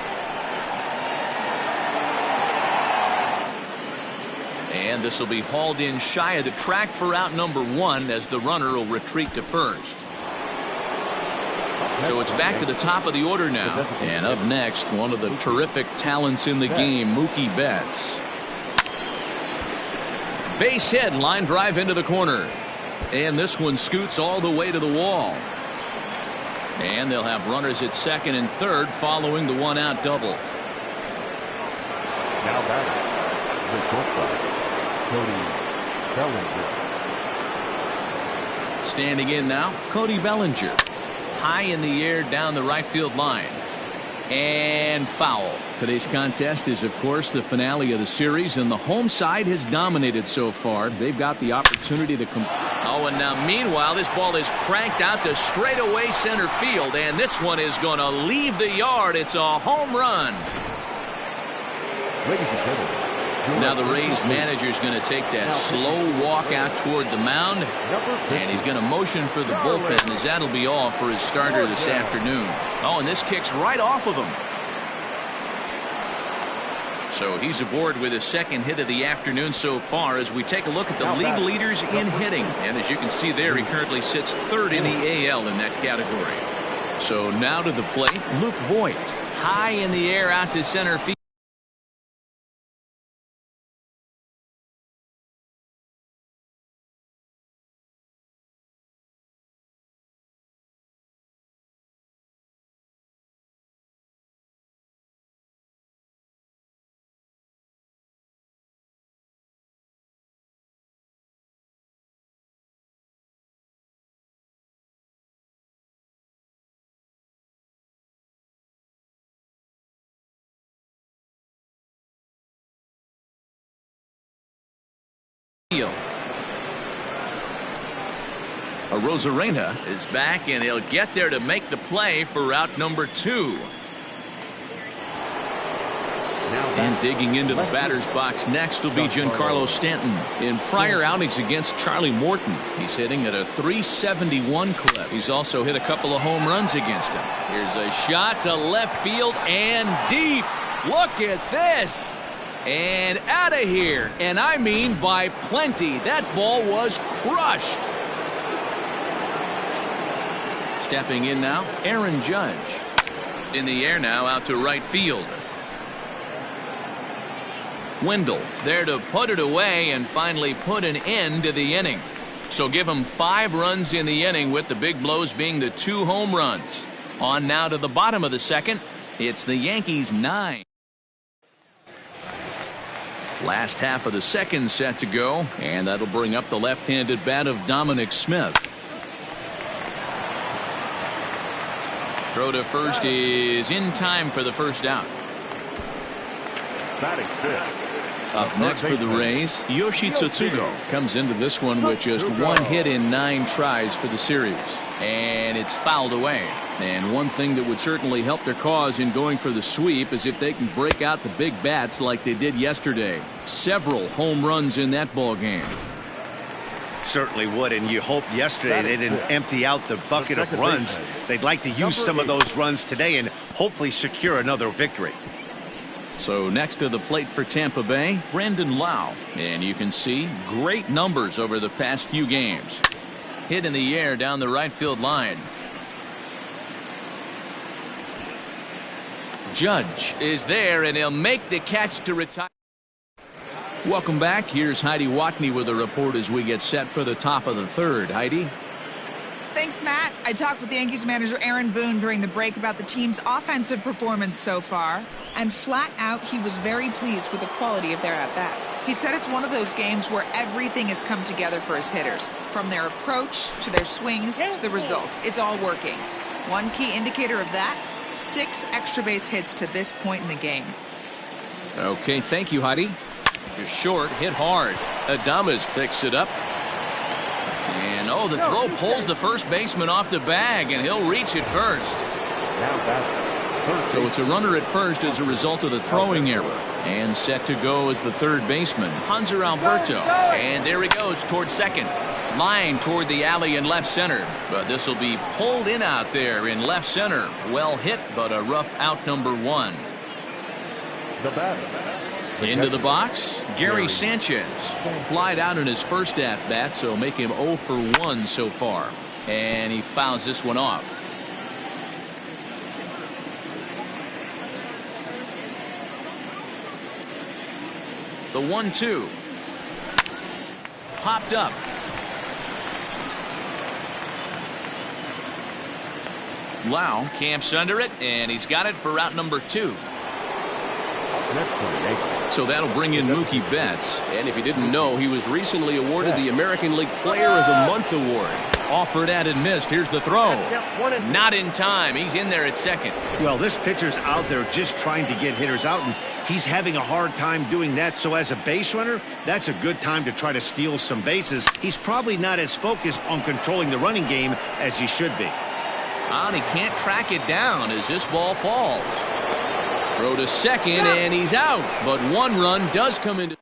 And this will be hauled in shy of the track for out number 1 as the runner will retreat to first. So it's back to the top of the order now. And up next, one of the terrific talents in the game, Mookie Betts. Base hit, line drive into the corner. And this one scoots all the way to the wall. And they'll have runners at second and third following the 1-out double. Now batting, the shortstop, Cody Bellinger. Standing in now, Cody Bellinger. High in the air down the right field line. And foul. Today's contest is, of course, the finale of the series, and the home side has dominated so far. They've got the opportunity to Oh, and now meanwhile, this ball is cranked out to straightaway center field, and this one is going to leave the yard. It's a home run. Ladies and gentlemen, now the Rays manager is going to take that slow walk out toward the mound, and he's going to motion for the bullpen, as that'll be all for his starter this afternoon. Oh, and this kicks right off of him. So he's aboard with his second hit of the afternoon so far as we take a look at the league leaders in hitting. And as you can see there, he currently sits third in the AL in that category. So now to the plate, Luke Voigt. High in the air out to center field. Rosarena is back, and he'll get there to make the play for out number 2. And digging into the batter's box next will be Giancarlo Stanton. In prior outings against Charlie Morton, he's hitting at a .371 clip. He's also hit a couple of home runs against him. Here's a shot to left field and deep. Look at this. And out of here. And I mean by plenty. That ball was crushed. Stepping in now, Aaron Judge. In the air now, out to right field. Wendell's there to put it away and finally put an end to the inning. So give him 5 runs in the inning, with the big blows being the 2 home runs. On now to the bottom of the second. It's the Yankees 9. Last half of the second set to go, and that'll bring up the left-handed bat of Dominic Smith. Throw to first is in time for the first out. Batting fifth. Up next for the Rays, Yoshi Tsutsugo comes into this one with just 1 hit in 9 tries for the series. And it's fouled away. And one thing that would certainly help their cause in going for the sweep is if they can break out the big bats like they did yesterday. Several home runs in that ball game. Certainly would, and you hope yesterday they didn't empty out the bucket of runs. They'd like to use some of those runs today and hopefully secure another victory. So next to the plate for Tampa Bay, Brandon Lau. And you can see great numbers over the past few games. Hit in the air down the right field line. Judge is there, and he'll make the catch to retire. Welcome back. Here's Heidi Watney with a report as we get set for the top of the third. Heidi? Thanks, Matt. I talked with the Yankees manager Aaron Boone during the break about the team's offensive performance so far, and flat out, he was very pleased with the quality of their at-bats. He said it's one of those games where everything has come together for his hitters, from their approach to their swings to the results. It's all working. One key indicator of that, 6 extra base hits to this point in the game. Okay, thank you, Heidi. Just short, hit hard. Adames picks it up. And, oh, the throw pulls the first baseman off the bag, and he'll reach it first. Now that's So it's a runner at first as a result of the throwing error. And set to go as the third baseman, Hanser Alberto. And there he goes toward second. Line toward the alley in left center. But this will be pulled in out there in left center. Well hit, but a rough out number 1. the batter. Into the box, Gary Sanchez. Flied out in his first at-bat, so make him 0 for 1 so far. And he fouls this one off. The 1-2. Popped up. Lau camps under it, and he's got it for route number 2. So that'll bring in Mookie Betts. And if you didn't know, he was recently awarded the American League Player of the Month award. Offered at and missed. Here's the throw. Not in time. He's in there at second. Well, this pitcher's out there just trying to get hitters out, and he's having a hard time doing that. So as a base runner, that's a good time to try to steal some bases. He's probably not as focused on controlling the running game as he should be. And he can't track it down as this ball falls. Throw to second, and he's out. But 1 run does come into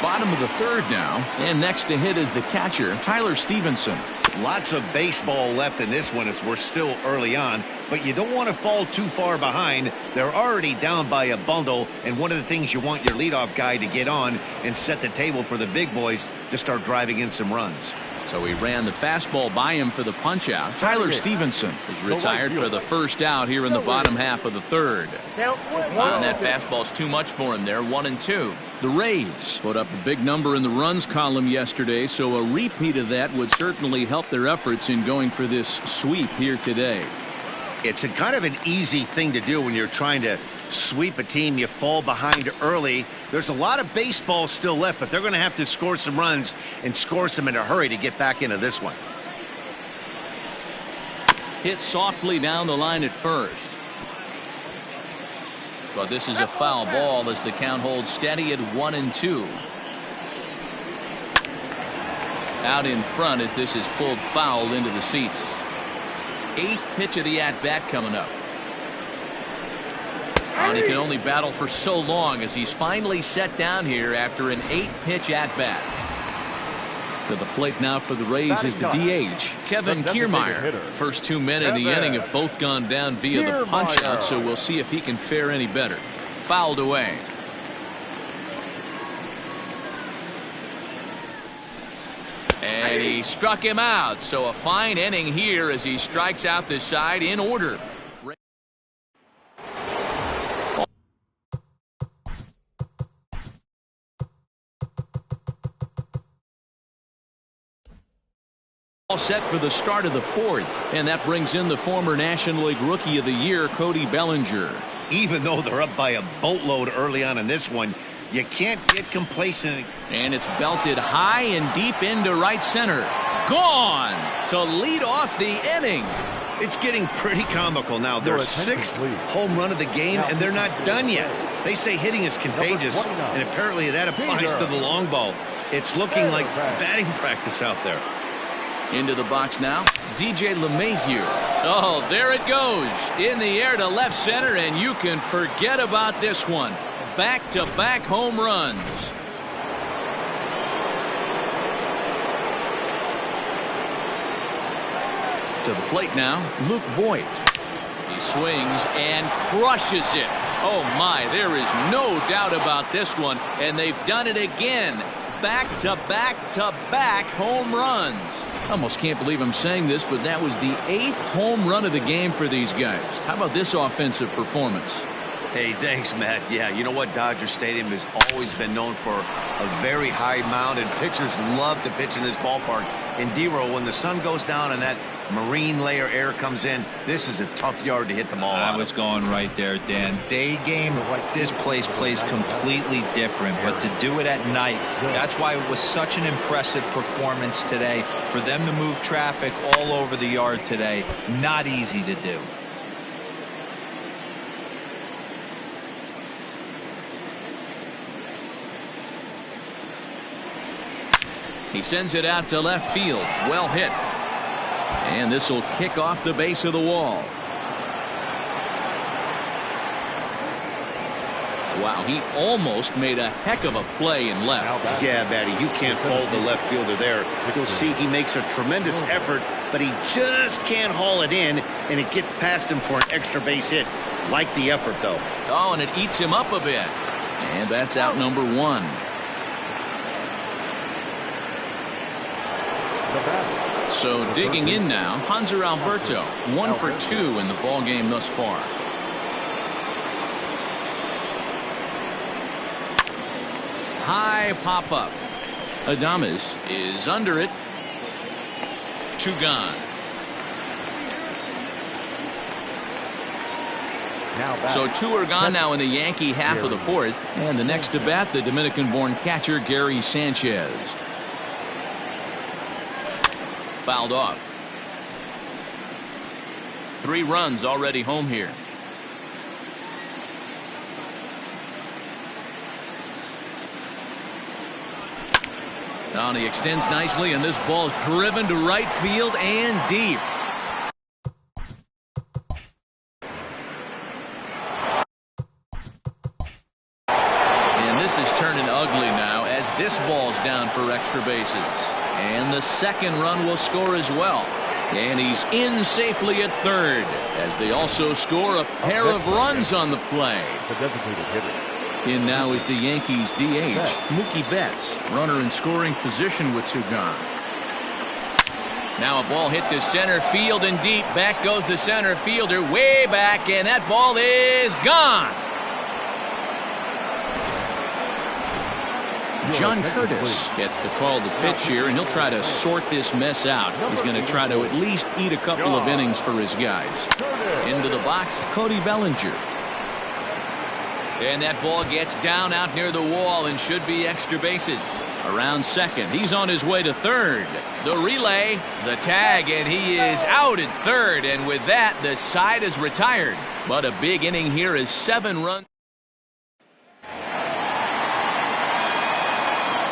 bottom of the third now. And next to hit is the catcher, Tyler Stevenson. Lots of baseball left in this one as we're still early on, but you don't want to fall too far behind. They're already down by a bundle, and one of the things you want your leadoff guy to get on and set the table for the big boys to start driving in some runs. So he ran the fastball by him for the punch-out. Tyler Stevenson is retired for the first out here in the bottom half of the third. And that fastball's too much for him there, 1-2. The Rays put up a big number in the runs column yesterday, so a repeat of that would certainly help their efforts in going for this sweep here today. It's a kind of an easy thing to do when you're trying to sweep a team. You fall behind early. There's a lot of baseball still left, but they're going to have to score some runs and score some in a hurry to get back into this one. Hit softly down the line at first. But this is a foul ball as the count holds steady at 1-2. Out in front as this is pulled foul into the seats. 8th pitch of the at-bat coming up. And he can only battle for so long as he's finally set down here after an 8-pitch at-bat. To the plate now for the Rays is the DH, Kevin Kiermaier. First 2 men in the inning have both gone down via the punch-out, so we'll see if he can fare any better. Fouled away. And he struck him out, so a fine inning here as he strikes out the side in order. All set for the start of the 4th, and that brings in the former National League Rookie of the Year, Cody Bellinger. Even though they're up by a boatload early on in this one, you can't get complacent. And it's belted high and deep into right center. Gone to lead off the inning. It's getting pretty comical now. Their 6th home run of the game, and they're not done yet. They say hitting is contagious, and apparently that applies to the long ball. It's looking like batting practice out there. Into the box now, DJ LeMahieu. Oh, there it goes. In the air to left center, and you can forget about this one. Back-to-back home runs. To the plate now, Luke Voigt. He swings and crushes it. Oh, my, there is no doubt about this one, and they've done it again. Back-to-back-to-back home runs. I almost can't believe I'm saying this, but that was the 8th home run of the game for these guys. How about this offensive performance? Hey, thanks, Matt. Yeah, you know what? Dodger Stadium has always been known for a very high mound, and pitchers love to pitch in this ballpark. And D-Row, when the sun goes down and that marine layer air comes in, this is a tough yard to hit the ball I out was of. going right there, Dan. Day game, this place plays completely different, but to do it at night, that's why it was such an impressive performance today. For them to move traffic all over the yard today, not easy to do. He sends it out to left field. Well hit. And this will kick off the base of the wall. Wow, he almost made a heck of a play in left. Yeah, Matty, you can't fault the left fielder there. You'll see he makes a tremendous effort, but he just can't haul it in, and it gets past him for an extra base hit. Like the effort, though. Oh, and it eats him up a bit. And that's out number one. So digging in now, Hanser Alberto, 1 for 2 in the ball game thus far. High pop up. Adames is under it. 2 gone. So 2 are gone now in the Yankee half of the fourth. And the next to bat, the Dominican-born catcher Gary Sanchez. Fouled off. 3 runs already home here. Oh, and he extends nicely, and this ball's driven to right field and deep. And this is turning ugly now as this ball's down for extra bases. And the second run will score as well. And he's in safely at third as they also score a pair of runs on the play. In now is the Yankees DH, Mookie Betts, runner in scoring position with 2 gone. Now a ball hit to center field and deep. Back goes the center fielder way back, and that ball is gone. John Curtis gets the call to pitch here, and he'll try to sort this mess out. He's going to try to at least eat a couple of innings for his guys. Into the box, Cody Bellinger. And that ball gets down out near the wall and should be extra bases. Around second, he's on his way to third. The relay, the tag, and he is out at third. And with that, the side is retired. But a big inning here is 7 runs.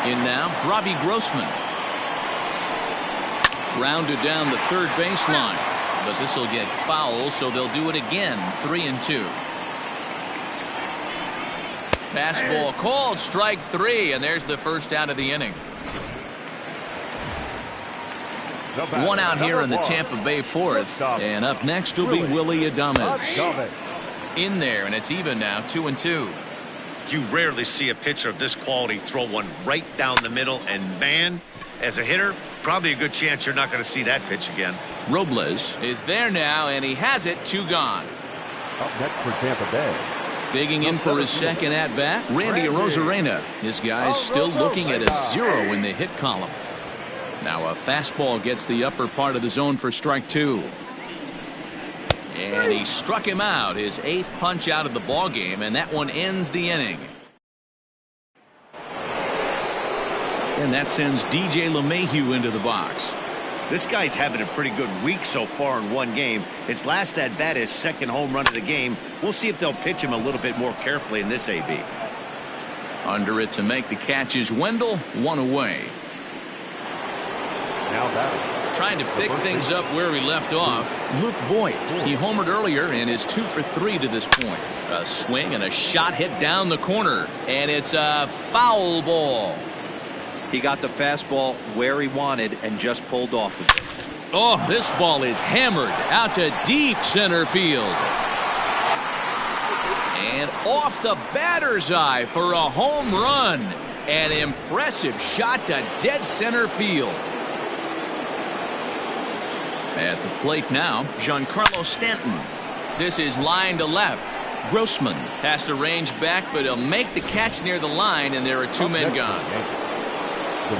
In now, Robbie Grossman. Grounded down the third baseline. But this will get foul, so they'll do it again. 3-2. Fastball called, strike 3, and there's the first out of the inning. 1 out here in the Tampa Bay fourth. And up next will be Willie Adames. In there, and it's even now, 2-2. You rarely see a pitcher of this quality throw one right down the middle, and man, as a hitter, probably a good chance you're not going to see that pitch again. Robles is there now, and he has it. 2 gone. Up next for Tampa Bay. Digging in for his second at-bat, Randy Arozarena. This guy's still looking at a 0 in the hit column. Now a fastball gets the upper part of the zone for strike 2. And he struck him out, his 8th punch out of the ball game, and that one ends the inning. And that sends DJ LeMahieu into the box. This guy's having a pretty good week so far in one game. His last at-bat is second home run of the game. We'll see if they'll pitch him a little bit more carefully in this AB. Under it to make the catch is Wendell, 1 away. Now batting. Trying to pick things up where we left off, Luke Voigt. He homered earlier and is 2 for 3 to this point. A swing and a shot hit down the corner, and it's a foul ball. He got the fastball where he wanted and just pulled off of it. Oh, this ball is hammered out to deep center field. And off the batter's eye for a home run. An impressive shot to dead center field. At the plate now, Giancarlo Stanton. This is line to left. Grossman has to range back, but he'll make the catch near the line, and there are two men gone.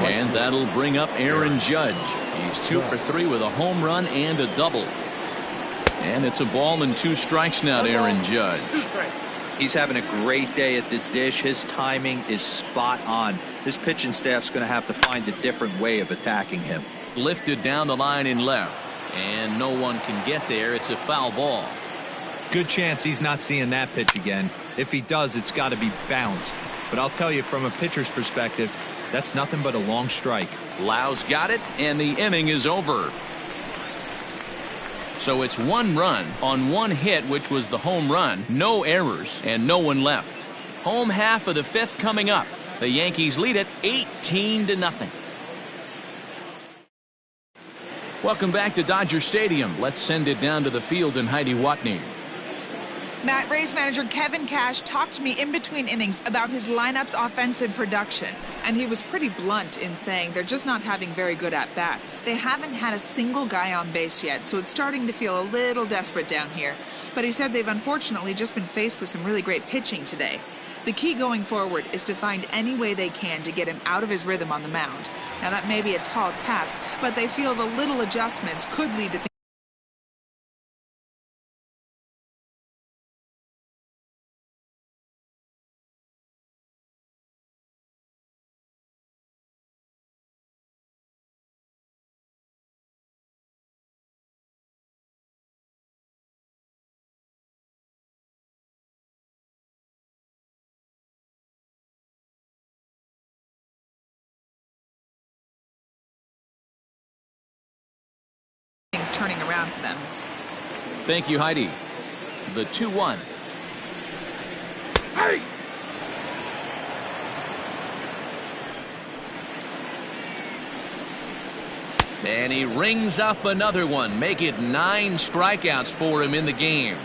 And that'll bring up Aaron Judge. He's 2 for 3 with a home run and a double. And it's a ball and 2 strikes now to Aaron Judge. He's having a great day at the dish. His timing is spot on. His pitching staff's going to have to find a different way of attacking him. Lifted down the line in left, and no one can get there. It's a foul ball. Good chance he's not seeing that pitch again. If he does, it's got to be bounced. But I'll tell you, from a pitcher's perspective, that's nothing but a long strike. Lau's got it, and the inning is over. So it's 1 run on 1 hit, which was the home run, no errors, and no one left. Home half of the 5th coming up. The Yankees lead it 18-0. Welcome back to Dodger Stadium. Let's send it down to the field and Heidi Watney. Matt, Rays manager Kevin Cash talked to me in between innings about his lineup's offensive production, and he was pretty blunt in saying they're just not having very good at-bats. They haven't had a single guy on base yet, so it's starting to feel a little desperate down here. But he said they've unfortunately just been faced with some really great pitching today. The key going forward is to find any way they can to get him out of his rhythm on the mound. Now, that may be a tall task, but they feel the little adjustments could lead to things turning around for them. Thank you, Heidi. The 2-1. Hey! And he rings up another one. Make it 9 strikeouts for him in the game.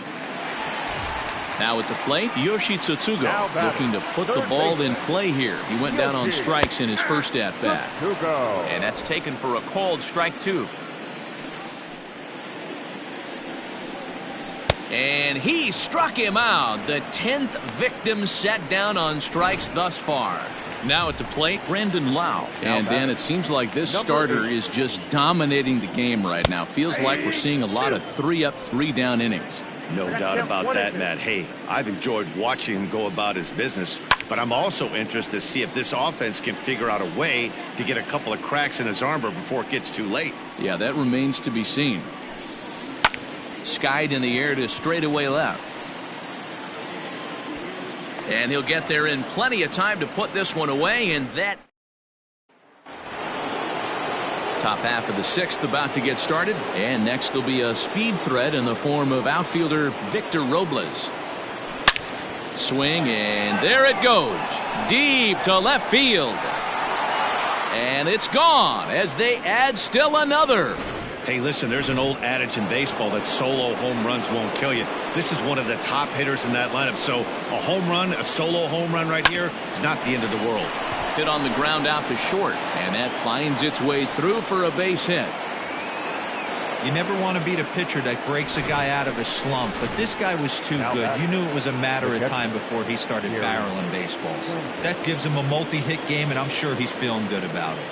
Now at the plate, Yoshi Tsutsugo looking to put the ball in play here. He went down on strikes in his first at-bat. And that's taken for a called strike 2. And he struck him out. The 10th victim set down on strikes thus far. Now at the plate, Brandon Lau. And Dan, it seems like this starter is just dominating the game right now. Feels like we're seeing a lot of 3-up, 3-down innings. No doubt about that, Matt. Hey, I've enjoyed watching him go about his business, but I'm also interested to see if this offense can figure out a way to get a couple of cracks in his armor before it gets too late. Yeah, that remains to be seen. Skied in the air to straightaway left. And he'll get there in plenty of time to put this one away, and that top half of the 6th about to get started. And next will be a speed threat in the form of outfielder Victor Robles. Swing, and there it goes. Deep to left field. And it's gone as they add still another. Hey, listen, there's an old adage in baseball that solo home runs won't kill you. This is one of the top hitters in that lineup. So a home run, a solo home run right here is not the end of the world. Hit on the ground out to short, and that finds its way through for a base hit. You never want to beat a pitcher that breaks a guy out of a slump, but this guy was too good. You knew it was a matter of time before he started barreling baseballs. That gives him a multi-hit game, and I'm sure he's feeling good about it.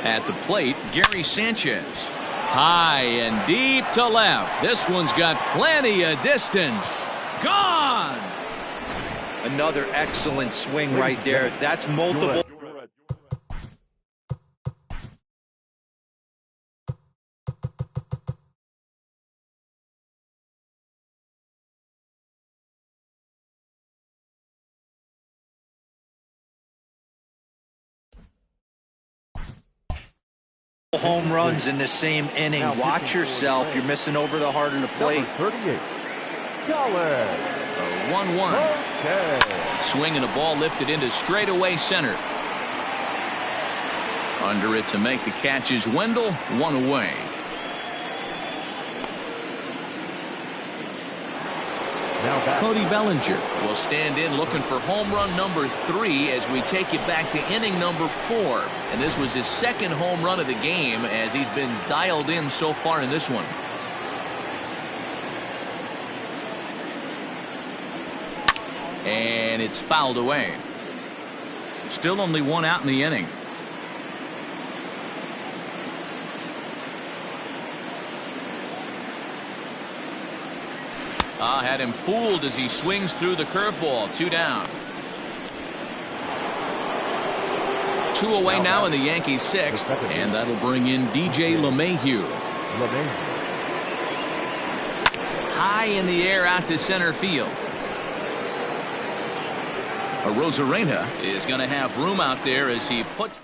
At the plate, Gary Sanchez. High and deep to left. This one's got plenty of distance. Gone! Another excellent swing right there. That's multiple. Home runs in the same inning. Watch yourself. You're missing over the heart of the plate. 38. 1-1. Okay. Swing and a ball lifted into straightaway center. Under it to make the catch is Wendell. 1 away. Cody Bellinger will stand in looking for home run number 3 as we take you back to inning number 4. And this was his 2nd home run of the game as he's been dialed in so far in this one. And it's fouled away. Still only one out in the inning. Had him fooled as he swings through the curveball. 2 down. 2 away now in the Yankees' 6th, and that'll bring in DJ LeMahieu. High in the air out to center field. Rosarena is going to have room out there as he puts.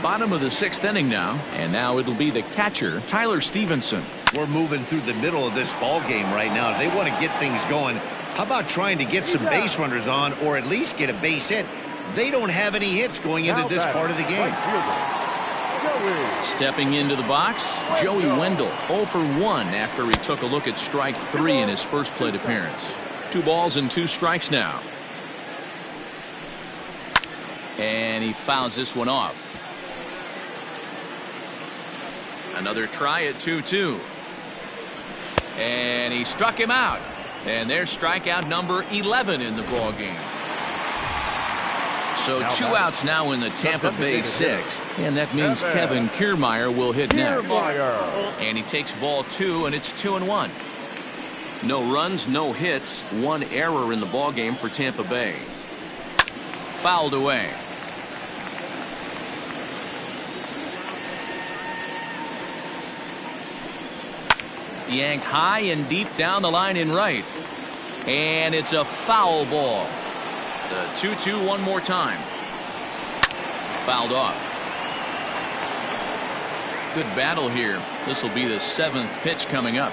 Bottom of the 6th inning now, and now it'll be the catcher, Tyler Stevenson. We're moving through the middle of this ball game right now. If they want to get things going, how about trying to get some base runners on, or at least get a base hit? They don't have any hits going into this part of the game. Stepping into the box, Joey Wendell, 0 for 1 after he took a look at strike 3 in his first plate appearance. 2 balls and 2 strikes now. And he fouls this one off. Another try at 2-2. And he struck him out. And there's strikeout number 11 in the ball game. So 2 outs now in the Tampa Bay 6th. And that means Kevin Kiermaier will hit next. And he takes ball 2, and it's 2-1. No runs, no hits, 1 error in the ball game for Tampa Bay. Fouled away. Yanked high and deep down the line in right. And it's a foul ball. The 2-2 one more time. Fouled off. Good battle here. This will be the 7th pitch coming up.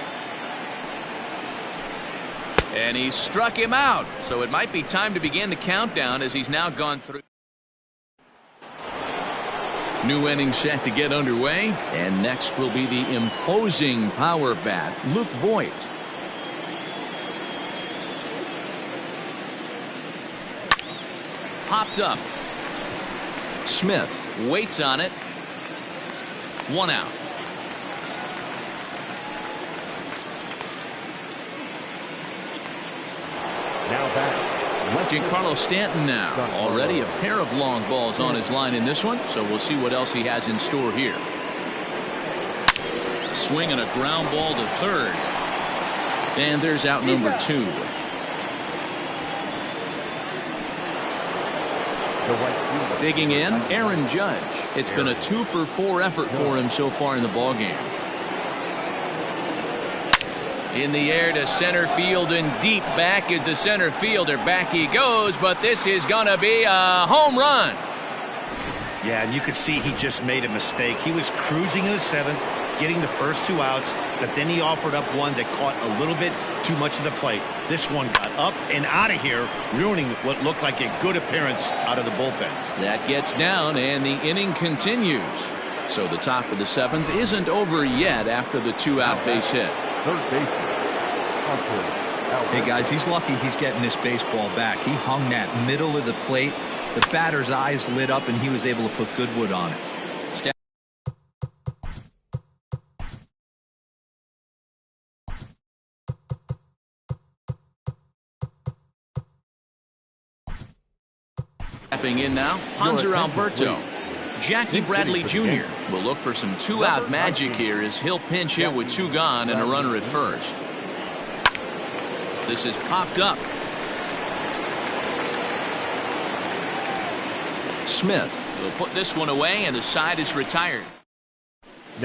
And he struck him out. So it might be time to begin the countdown as he's now gone through. New inning set to get underway, and next will be the imposing power bat, Luke Voigt. Popped up. Smith waits on it. 1 out. Now back. Giancarlo Stanton now. Already a pair of long balls on his line in this one, so we'll see what else he has in store here. Swing and a ground ball to third. And there's out number 2. Digging in, Aaron Judge. It's been a 2 for 4 effort for him so far in the ballgame. In the air to center field and deep back is the center fielder. Back he goes, but this is going to be a home run. Yeah, and you could see he just made a mistake. He was cruising in the 7th, getting the first 2 outs, but then he offered up one that caught a little bit too much of the plate. This one got up and out of here, ruining what looked like a good appearance out of the bullpen. That gets down, and the inning continues. So the top of the 7th isn't over yet after the 2-out base hit. Third base. Hey guys, he's lucky he's getting this baseball back. He hung that middle of the plate. The batter's eyes lit up, and he was able to put good wood on it. Stepping in now, Hanser Alberto. Jackie Bradley Jr. will look for some 2-out magic here as he'll pinch hit with 2 gone and a runner at first. This is popped up. Smith will put this one away, and the side is retired.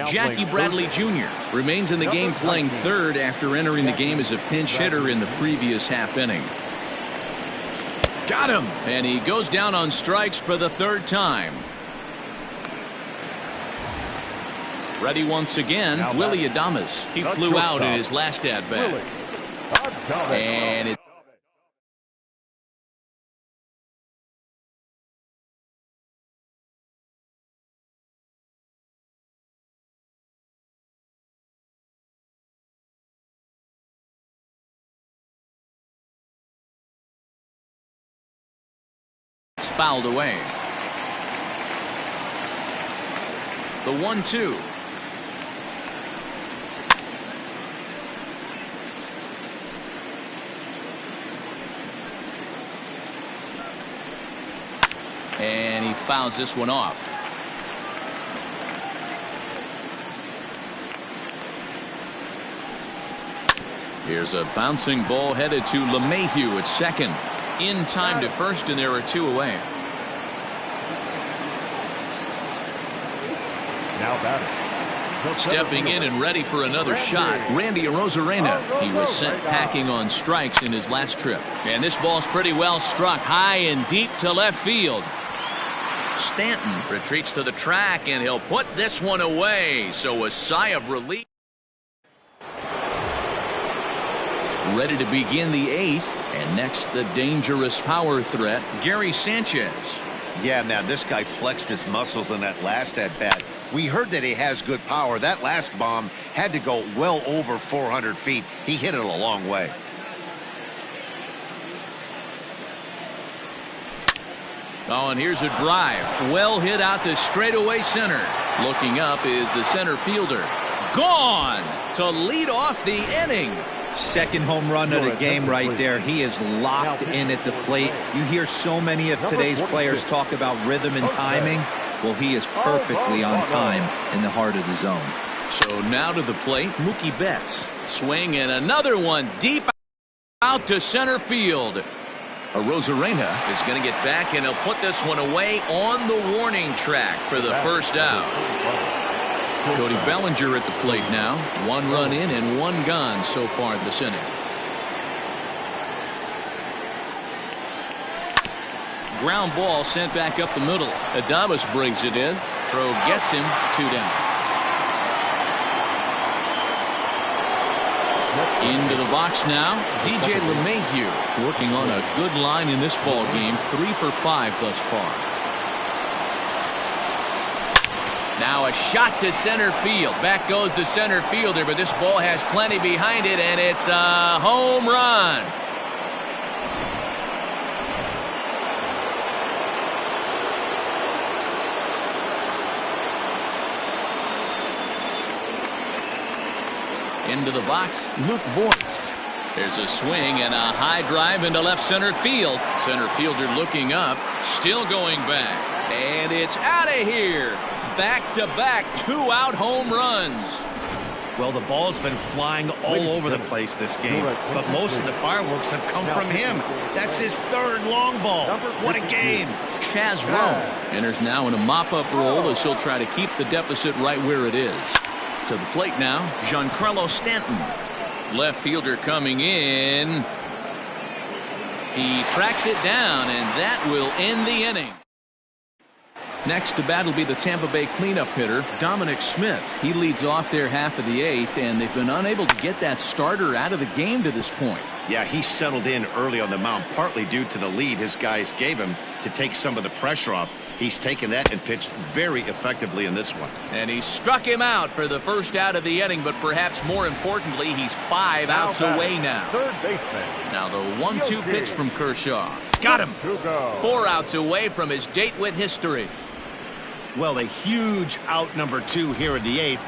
Jackie Bradley Jr. remains in the game playing third after entering the game as a pinch hitter in the previous half inning. Got him, and he goes down on strikes for the 3rd time. Ready once again, Willie Adames. He flew out in his last at-bat. And it it's fouled away. The 1-2. And he fouls this one off. Here's a bouncing ball headed to LeMahieu at second. In time to first, and there are 2 away. Now batting. Stepping in and ready for another shot, Randy Arozarena. He was sent packing on strikes in his last trip. And this ball's pretty well struck high and deep to left field. Stanton retreats to the track, and he'll put this one away. So a sigh of relief. Ready to begin the 8th, and next the dangerous power threat, Gary Sanchez. Yeah, man, this guy flexed his muscles in that last at-bat. We heard that he has good power. That last bomb had to go well over 400 feet. He hit it a long way. Oh, and here's a drive. Well hit out to straightaway center. Looking up is the center fielder. Gone to lead off the inning. Second home run of the game right there. He is locked in at the plate. You hear so many of today's players talk about rhythm and timing. Well, he is perfectly on time in the heart of the zone. So now to the plate, Mookie Betts. Swing and another one deep out to center field. Arozarena is going to get back, and he'll put this one away on the warning track for the first out. Cody Bellinger at the plate now. 1 run in and 1 gone so far this inning. Ground ball sent back up the middle. Adames brings it in. Throw gets him. 2 down. Into the box now. DJ LeMahieu working on a good line in this ball game. 3 for 5 thus far. Now a shot to center field. Back goes the center fielder, but this ball has plenty behind it, and it's a home run. Into the box, Luke Voigt. There's a swing and a high drive into left center field. Center fielder looking up, still going back, and it's out of here. Back-to-back 2-out home runs. Well, the ball's been flying all over the place this game, but most of the fireworks have come from him. That's his 3rd long ball. What a game. Chaz Roan enters now in a mop-up role as he'll try to keep the deficit right where it is. To the plate now, Giancarlo Stanton. Left fielder coming in. He tracks it down, and that will end the inning. Next to bat will be the Tampa Bay cleanup hitter, Dominic Smith. He leads off their half of the 8th, and they've been unable to get that starter out of the game to this point. Yeah, he settled in early on the mound, partly due to the lead his guys gave him to take some of the pressure off. He's taken that and pitched very effectively in this one. And he struck him out for the first out of the inning, but perhaps more importantly, he's 5 outs away now. Third baseman. Now the 1-2 pitch from Kershaw. Got him. 4 outs away from his date with history. Well, a huge out number 2 here in the 8th.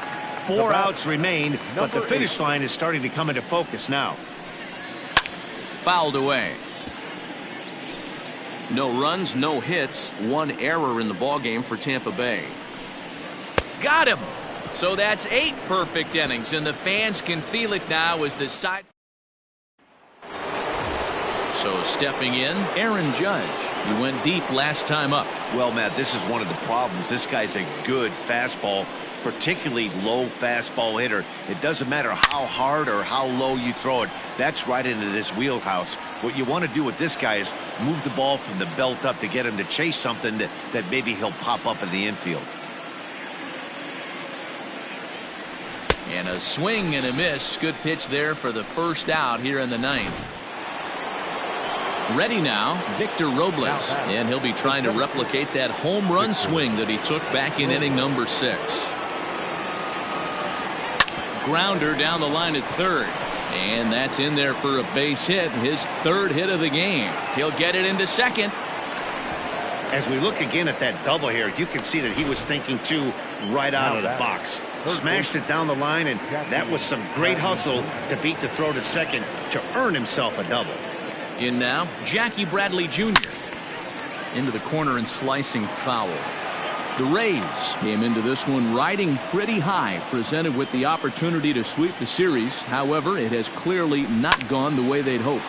4 outs remain, but the finish line is starting to come into focus now. Fouled away. No runs, no hits, 1 error in the ballgame for Tampa Bay. Got him. So that's 8 perfect innings, and the fans can feel it now as the side. So stepping in, Aaron Judge. He went deep last time up. Well, Matt, this is one of the problems. This guy's a good fastball, particularly low fastball hitter. It doesn't matter how hard or how low you throw it. That's right into this wheelhouse. What you want to do with this guy is move the ball from the belt up to get him to chase something that maybe he'll pop up in the infield. And a swing and a miss. Good pitch there for the first out here in the 9th. Ready now, Victor Robles, and he'll be trying to replicate that home run swing that he took back in inning number 6. Grounder down the line at third, and that's in there for a base hit, his 3rd hit of the game. He'll get it into second. As we look again at that double here, you can see that he was thinking too right out of the box. Smashed it down the line, and that was some great hustle to beat the throw to second to earn himself a double. In now, Jackie Bradley Jr. into the corner and slicing foul. The Rays came into this one riding pretty high, presented with the opportunity to sweep the series. However, it has clearly not gone the way they'd hoped.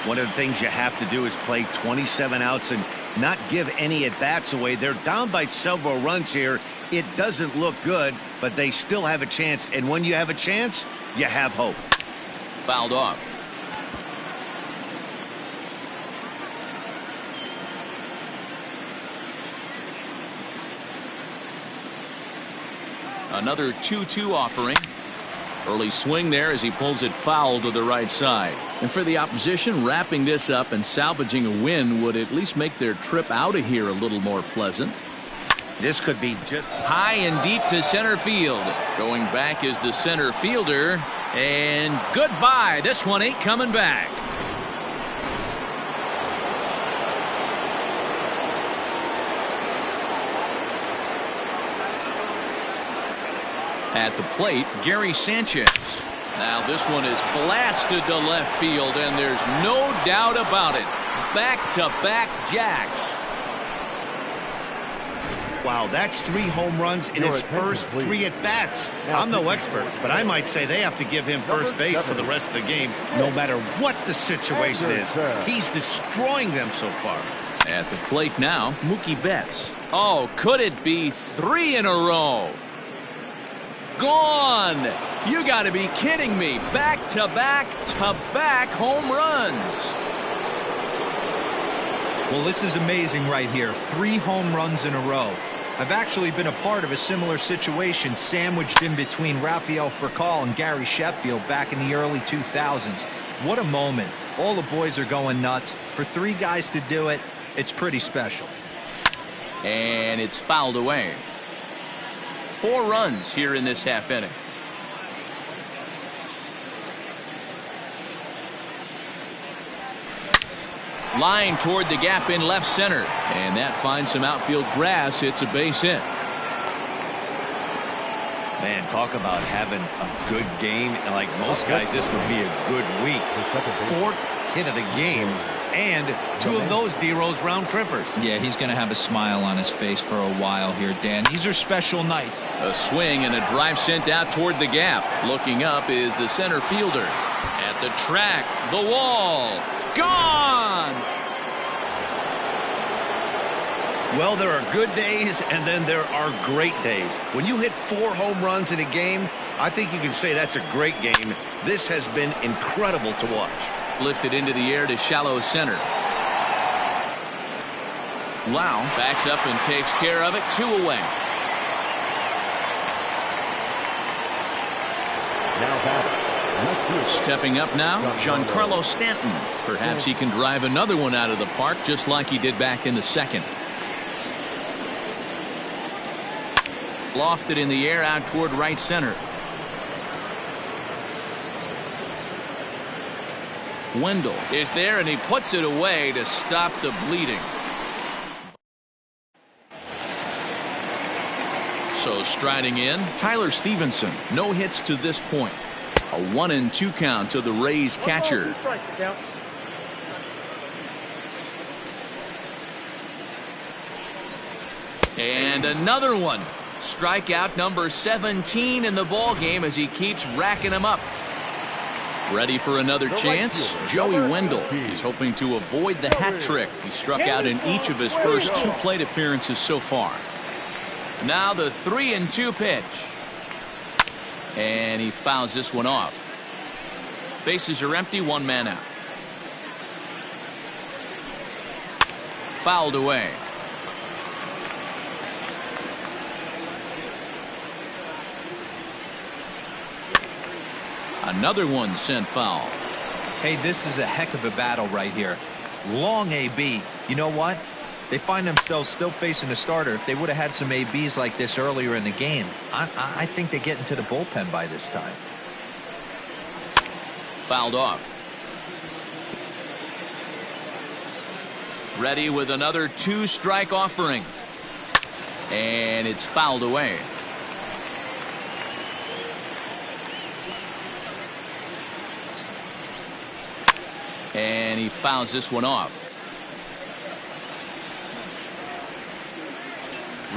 One of the things you have to do is play 27 outs and not give any at-bats away. They're down by several runs here. It doesn't look good, but they still have a chance. And when you have a chance, you have hope. Fouled off. Another 2-2 offering. Early swing there as he pulls it foul to the right side. And for the opposition, wrapping this up and salvaging a win would at least make their trip out of here a little more pleasant. This could be just high and deep to center field. Going back is the center fielder. And goodbye. This one ain't coming back. At the plate, Gary Sanchez. Now this one is blasted to left field, and there's no doubt about it. Back-to-back jacks. Wow, that's 3 home runs in his first 3 at-bats. I'm no expert, but I might say they have to give him first base for the rest of the game, no matter what the situation is. He's destroying them so far. At the plate now, Mookie Betts. Oh, could it be 3 in a row? Gone! You got to be kidding me. Back-to-back-to-back home runs. Well, this is amazing right here. 3 home runs in a row. I've actually been a part of a similar situation sandwiched in between Rafael Furcal and Gary Sheffield back in the early 2000s. What a moment. All the boys are going nuts. For 3 guys to do it, it's pretty special. And it's fouled away. 4 runs here in this half inning. Line toward the gap in left center, and that finds some outfield grass. It's a base hit. Man, talk about having a good game. And like most guys, this would be a good week. 4th hit of the game, and 2 of those D-Rose round trippers. Yeah, he's going to have a smile on his face for a while here, Dan. These are special nights. A swing and a drive sent out toward the gap. Looking up is the center fielder. At the track, the wall. Gone! Well, there are good days, and then there are great days. When you hit 4 home runs in a game, I think you can say that's a great game. This has been incredible to watch. Lifted into the air to shallow center. Wow. Backs up and takes care of it. 2 away. Now batting. Stepping up now, Giancarlo Stanton. Perhaps he can drive another one out of the park just like he did back in the 2nd. Lofted in the air out toward right center. Wendell is there, and he puts it away to stop the bleeding. So striding in, Tyler Stevenson. No hits to this point. A 1-2 count to the Rays catcher. And another one. Strikeout number 17 in the ball game as he keeps racking them up. Ready for another chance? Joey Wendell. He's hoping to avoid the hat trick. He struck out in each of his first 2 plate appearances so far. Now the 3-2 pitch. And he fouls this one off. Bases are empty, 1 man out. Fouled away. Another one sent foul. Hey, this is a heck of a battle right here. Long AB. You know what? They find themselves still facing a starter. If they would have had some ABs like this earlier in the game, I think they get into the bullpen by this time. Fouled off. Ready with another 2-strike offering. And it's fouled away. And he fouls this one off.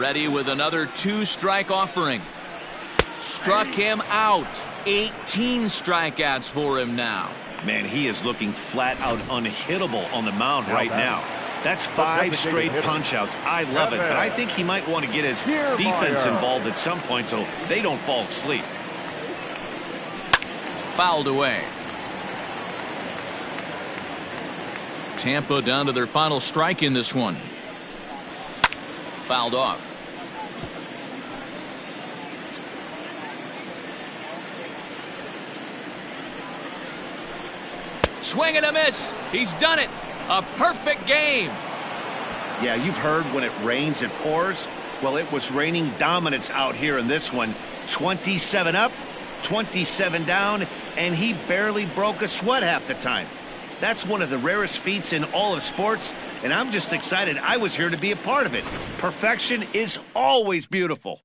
Ready with another 2-strike offering. Struck him out. 18 strikeouts for him now. Man, he is looking flat out unhittable on the mound right now. That's 5 straight punch-outs. I love it, but I think he might want to get his defense involved at some point so they don't fall asleep. Fouled away. Tampa down to their final strike in this one. Fouled off. Swing and a miss. He's done it. A perfect game. Yeah, you've heard when it rains, it pours. Well, it was raining dominance out here in this one. 27 up, 27 down, and he barely broke a sweat half the time. That's one of the rarest feats in all of sports, and I'm just excited I was here to be a part of it. Perfection is always beautiful.